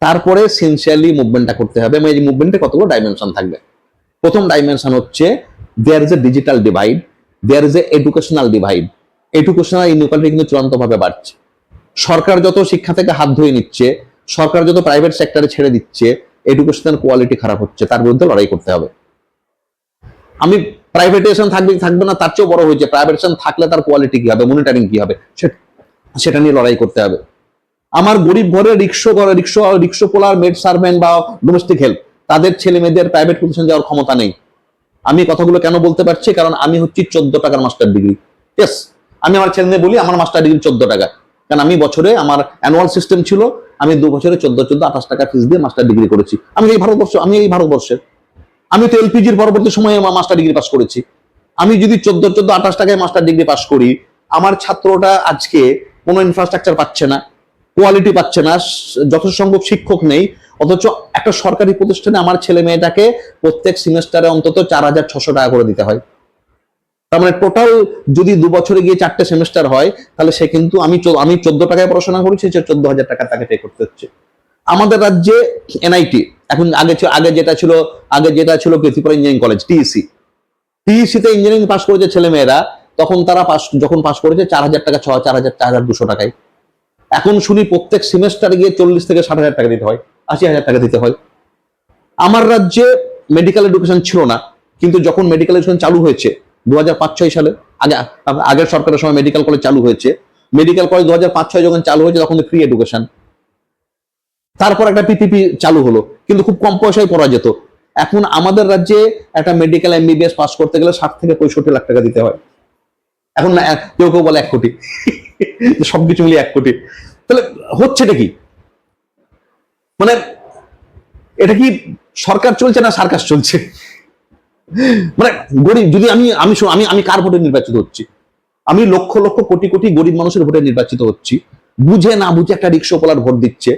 তারপরে সিনসিয়ারলি মুভমেন্টটা করতে হবে। এবং এই মুভমেন্টে কতগুলো ডাইমেনশন থাকবে। প্রথম ডাইমেনশন হচ্ছে, there is a digital divide, there is a educational divide. Educational inequality কিন্তু চূড়ান্তভাবে বাড়ছে। সরকার যত শিক্ষা থেকে হাত ধুয়ে নিচ্ছে, সরকার যত প্রাইভেট সেক্টরে ছেড়ে দিচ্ছে, এডুকেশনাল কোয়ালিটি খারাপ হচ্ছে, তার বিরুদ্ধে লড়াই করতে হবে। আমি প্রাইভেটাইজেশন থাকবে না তার চেয়েও বড় হয়েছে, প্রাইভেটাইজেশন থাকলে তার কোয়ালিটি কি হবে, মনিটরিং কি হবে, সেটা নিয়ে লড়াই করতে হবে। আমার গরিব ঘরে রিক্সো পোলার, মেড সার্ভেন্ট বা ডোমেস্টিক হেল্প, তাদের ছেলে মেয়েদের প্রাইভেট প্রতিষ্ঠান যাওয়ার ক্ষমতা নেই। আমি কথাগুলো কেন বলতে পারছি, কারণ আমি হচ্ছি 14 টাকার মাস্টার ডিগ্রি। ইয়েস, আমি আমার ছেলে মেয়ে বলি আমার মাস্টার ডিগ্রি 14 টাকা, কারণ আমি বছরে, আমার অ্যানুয়াল সিস্টেম ছিল, আমি 2 বছরে 14-28 টাকা ফিস দিয়ে মাস্টার ডিগ্রি করেছি। আমি এই ভারতবর্ষের, আমি তো এলপিজির পরবর্তী সময়ে মাস্টার ডিগ্রি পাস করেছি। আমি যদি 14-28 টাকায় মাস্টার ডিগ্রি পাস করি, আমার ছাত্রটা আজকে কোনো ইনফ্রাস্ট্রাকচার পাচ্ছে না, কোয়ালিটি পাচ্ছে না, যথেষ্ট সংখ্যক শিক্ষক নেই, অথচ একটা সরকারি প্রতিষ্ঠানে আমার ছেলে মেয়েটাকে প্রত্যেক সেমিস্টারে অন্তত 4,600 টাকা করে দিতে হয়। তার মানে টোটাল যদি 2 বছরে গিয়ে 4টে সেমিস্টার হয়, তাহলে সে কিন্তু, আমি 14 টাকায় পড়াশোনা করেছি, সে 14,000 টাকা তাকে পে করতে হচ্ছে। আমাদের রাজ্যে এনআইটি, এখন আগে যেটা ছিল ত্রিপুরা ইঞ্জিনিয়ারিং কলেজ, টিইসিতে ইঞ্জিনিয়ারিং পাস করেছে ছেলে মেয়েরা, তখন তারা যখন পাস করেছে 4,000 টাকা, 4,200 টাকায়। এখন শুনি প্রত্যেক সেমিস্টারে গিয়ে 40 থেকে 60,000 টাকা দিতে হয়, 80,000 টাকা দিতে হয়। আমার রাজ্যে মেডিকেল এডুকেশন ছিল না, কিন্তু যখন মেডিকেল এডুকেশন চালু হয়েছে 2005-6 সালে, আগের সরকারের সময় মেডিকেল কলেজ চালু হয়েছে, মেডিকেল কলেজ 2005-6 যখন চালু হয়েছে তখন ফ্রি এডুকেশন। তারপর একটা পিপিপি চালু হলো, কিন্তু খুব কম পয়সায় পড়া যেত। এখন আমাদের রাজ্যে একটা মেডিকেল এমবিবিএস পাস করতে গেলে 60 থেকে 65 লাখ টাকা দিতে হয়। এখন না, কেউ বলে 1 কোটি, সবকিছু মিলিয়ে 1 কোটি। তাহলে হচ্ছেটা কি? মানে এটা কি সরকার চলছে না সার্কাস চলছে? মানে গরিব, যদি আমি কার ভোটে নির্বাচিত হচ্ছি? আমি লক্ষ লক্ষ কোটি কোটি গরিব মানুষের ভোটে নির্বাচিত হচ্ছি। বুঝে না বুঝে একটা রিক্সাওয়ালার ভোট দিচ্ছে,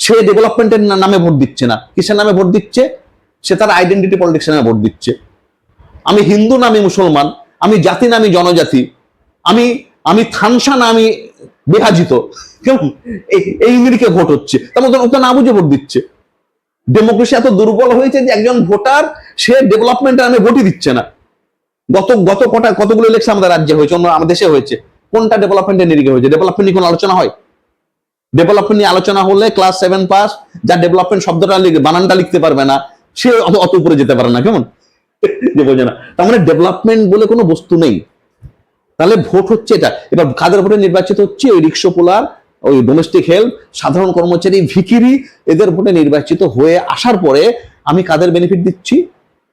সে ডেভেলপমেন্টের নামে ভোট দিচ্ছে না, কিসের নামে ভোট দিচ্ছে? সে তার আইডেন্টিটি পলিটিক্সের নামে ভোট দিচ্ছে। আমি হিন্দু না আমি মুসলমান, আমি জাতি না আমি জনজাতি, আমি থানসা না আমি বিভাজিত, কেমন এই নিরিখে ভোট হচ্ছে। তার মধ্যে ওটা না বুঝে ভোট দিচ্ছে। ডেমোক্রেসি এত দুর্বল হয়েছে যে একজন ভোটার সে ডেভেলপমেন্টের নামে ভোটই দিচ্ছে না। কতগুলো ইলেকশন আমাদের রাজ্যে হয়েছে, অন্য আমাদের দেশে হয়েছে, কোনটা ডেভেলপমেন্টের নিরিখে হয়েছে? ডেভেলপমেন্ট নিয়ে কোনো আলোচনা হয়? ডেভেলপমেন্ট নিয়ে আলোচনা হলে ক্লাস 7 পাস, যা ডেভেলপমেন্ট শব্দটা বানানটা লিখতে পারবে না, সে অত উপরে যেতে পারে না, কেমন যে বোঝে না। তার মানে ডেভেলপমেন্ট বলে কোনো বস্তু নেই। তাহলে ভোট হচ্ছে এটা। এবার কাদের ভোটে নির্বাচিত হচ্ছে? ওই রিক্সোপোলার, ওই ডোমেস্টিক হেল্প, সাধারণ কর্মচারী, ভিখিরি, এদের ভোটে নির্বাচিত হয়ে আসার পরে আমি কাদের বেনিফিট দিচ্ছি?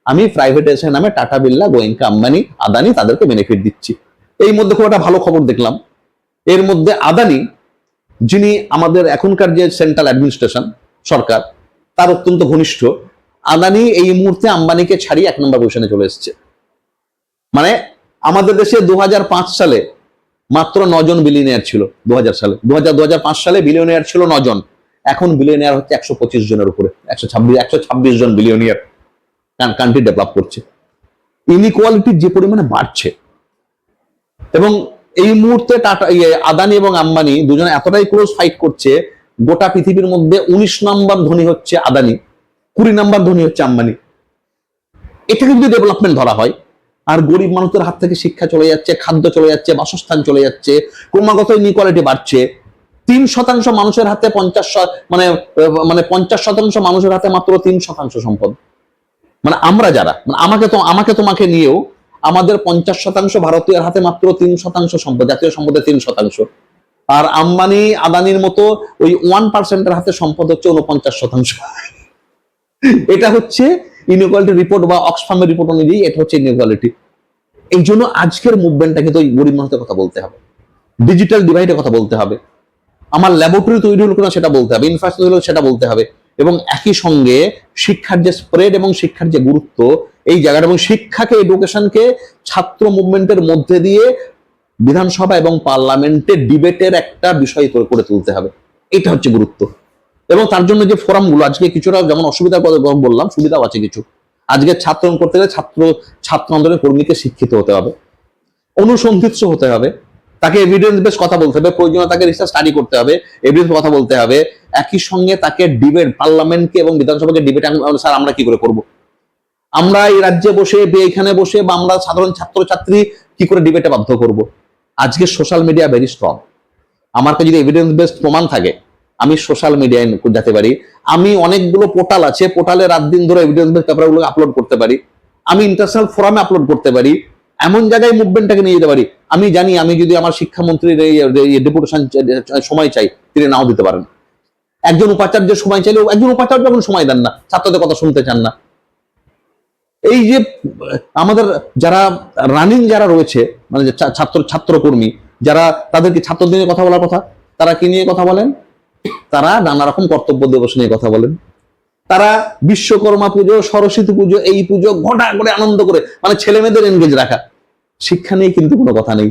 আমি প্রাইভেটাইজেশন নামে টাটা, বিড়লা, গোয়েঙ্কা, আম্বানি, আদানি, তাদেরকে বেনিফিট দিচ্ছি। এই মধ্যে খুব একটা ভালো খবর দেখলাম, এর মধ্যে আদানি, যিনি আমাদের এখনকার যে সেন্ট্রাল অ্যাডমিনিস্ট্রেশন সরকার, তার অত্যন্ত ঘনিষ্ঠ, আদানি এই মুহূর্তে আম্বানিকে ছাড়িয়ে 1 নম্বর পজিশনে চলে এসেছে। মানে আমাদের দেশে 2005 সালে মাত্র 9 জন বিলিয়নিয়ার ছিল। 2005 সালে বিলিয়নিয়ার ছিল 9 জন, এখন বিলিয়নিয়ার হচ্ছে 125 জনের উপরে, 126 জন বিলিয়নিয়ার। কান্ট্রি ডেভেলপ করছে। ইনইকুয়ালিটি যে পরিমাণে বাড়ছে, এবং এই মুহূর্তে টাটা, আদানি এবং আম্বানি দুজনে এতটাই ক্লোজ ফাইট করছে, গোটা পৃথিবীর মধ্যে 19 নম্বর ধনী হচ্ছে আদানি, 20 নম্বর ধনী হচ্ছে আম্বানি। এটাকে যদি ডেভেলপমেন্ট ধরা হয়, আর গরিব মানুষের হাত থেকে শিক্ষা চলে যাচ্ছে, খাদ্য চলে যাচ্ছে, বাসস্থান চলে যাচ্ছে, ক্রমাগত ইনইকুয়ালিটি বাড়ছে। 3% মানুষের হাতে 50% মানুষের হাতে মাত্র 3% সম্পদ। মানে আমরা যারা, মানে আমাকে তোমাকে নিয়েও আমাদের 50% ভারতীয়ের হাতে মাত্র 3% সম্পদ, জাতীয় সম্পদের 3%। আর আম্বানি আদানির মতো ওই 1%-এর হাতে সম্পদ হচ্ছে 49%। এটা হচ্ছে ইনইকুয়ালিটি রিপোর্ট বা অক্সফামের রিপোর্ট অনুযায়ী এটা হচ্ছে ইনইকুয়ালিটি। এই জন্য আজকের মুভমেন্টটাকে তো গরিব মানুষের কথা বলতে হবে, ডিজিটাল ডিভাইডের কথা বলতে হবে, আমার ল্যাবরেটরি তৈরি হলো কিনা সেটা বলতে হবে, ইনফ্রাস্ট্রাকচার হলো সেটা বলতে হবে, এবং একই সঙ্গে শিক্ষার যে স্প্রেড এবং শিক্ষার যে গুরুত্ব, এই জায়গাটা, এবং শিক্ষাকে, এডুকেশনকে ছাত্র মুভমেন্টের মধ্যে দিয়ে বিধানসভা এবং পার্লামেন্টে ডিবেটের একটা বিষয় করে তুলতে হবে। এটা হচ্ছে গুরুত্ব। এবং তার জন্য যে ফোরামগুলো আজকে কিছুটা যেমন অসুবিধার কথা বললাম, সুবিধাও আছে কিছু। আজকে ছাত্র করতে গেলে ছাত্র আন্দোলনের কর্মীকে শিক্ষিত হতে হবে, অনুসন্ধিৎস হতে হবে, তাকে এভিডেন্স বেস কথা বলতে হবে, প্রয়োজনে তাকে রিসার্চ স্টাডি করতে হবে, এভিডেন্স কথা বলতে হবে। একই সঙ্গে তাকে ডিবেট, পার্লামেন্টকে এবং বিধানসভাকে ডিবেট, স্যার আমরা কি করে করব, আমরা এই রাজ্যে বসে এখানে বসে, বা আমরা সাধারণ ছাত্রছাত্রী কি করে ডিবেটে বাধ্য করব। আজকে সোশ্যাল মিডিয়া ভেরি স্ট্রং। আমার কাছে যদি এভিডেন্স বেসড প্রমাণ থাকে, আমি সোশ্যাল মিডিয়ায় যেতে পারি, আমি অনেকগুলো পোর্টাল আছে, পোর্টালে রাত দিন ধরে এভিডেন্স বেসড পেপারগুলো আপলোড করতে পারি, আমি ইন্টারন্যাশনাল ফোরামে আপলোড করতে পারি, এমন জায়গায় মুভমেন্টটাকে নিয়ে যেতে পারি। আমি জানি আমি যদি আমার শিক্ষামন্ত্রীর ডেপুটেশন সময় চাই, তিনি নাও দিতে পারেন। একজন উপাচার্যের সময় চাইলেও একজন উপাচার্য যখন সময় দেন না, ছাত্রদের কথা শুনতে চান না। এই যে আমাদের যারা রানিং যারা রয়েছে, মানে ছাত্রকর্মী যারা, তাদেরকে ছাত্রদের নিয়ে কথা বলার কথা, তারা কি নিয়ে কথা বলেন? তারা নানা রকম কর্তব্য দিবস নিয়ে কথা বলেন, তারা বিশ্বকর্মা পুজো, সরস্বতী পুজো, এই পুজো ঘটা করে আনন্দ করে, মানে ছেলে মেয়েদের এনগেজ রাখা। শিক্ষা নিয়ে কিন্তু কোনো কথা নেই।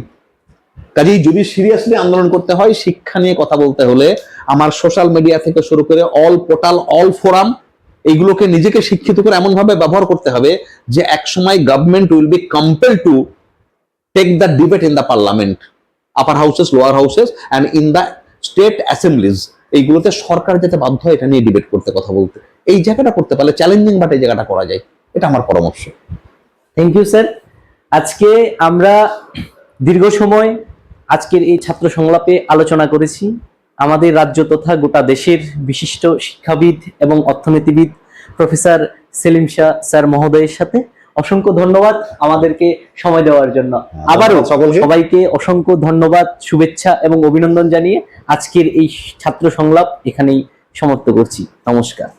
কাজেই যদি সিরিয়াসলি আন্দোলন করতে হয়, শিক্ষা নিয়ে কথা বলতে হলে আমার সোশ্যাল মিডিয়া থেকে শুরু করে অল পোর্টাল, অল ফোরাম, এইগুলোকে নিজেকে শিক্ষিত করে এমন ভাবে ব্যবহার করতে হবে যে একসময় government will be compelled to take the debate in the parliament, upper houses, lower houses, and in the state assemblies. এইগুলোতে সরকার যেতে বাধ্য হয় এটা নিয়ে ডিবেট করতে, কথা বলতে। এই জায়গাটা করতে পারলে, চ্যালেঞ্জিং বাট এই জায়গাটা করা যায়, এটা আমার পরামর্শ। Thank you sir. আজকে আমরা দীর্ঘ সময় আজকের এই ছাত্র সংলাপে আলোচনা করেছি আমাদের রাজ্য তথা গোটা দেশের বিশিষ্ট শিক্ষাবিদ এবং অর্থনীতিবিদ প্রফেসর সেলিম শাহ স্যার মহোদয়ের সাথে। অসংখ্য ধন্যবাদ আমাদেরকে সময় দেওয়ার জন্য। আবারও সবাইকে অসংখ্য ধন্যবাদ, শুভেচ্ছা এবং অভিনন্দন জানিয়ে আজকের এই ছাত্র সংলাপ এখানেই সমাপ্ত করছি। নমস্কার।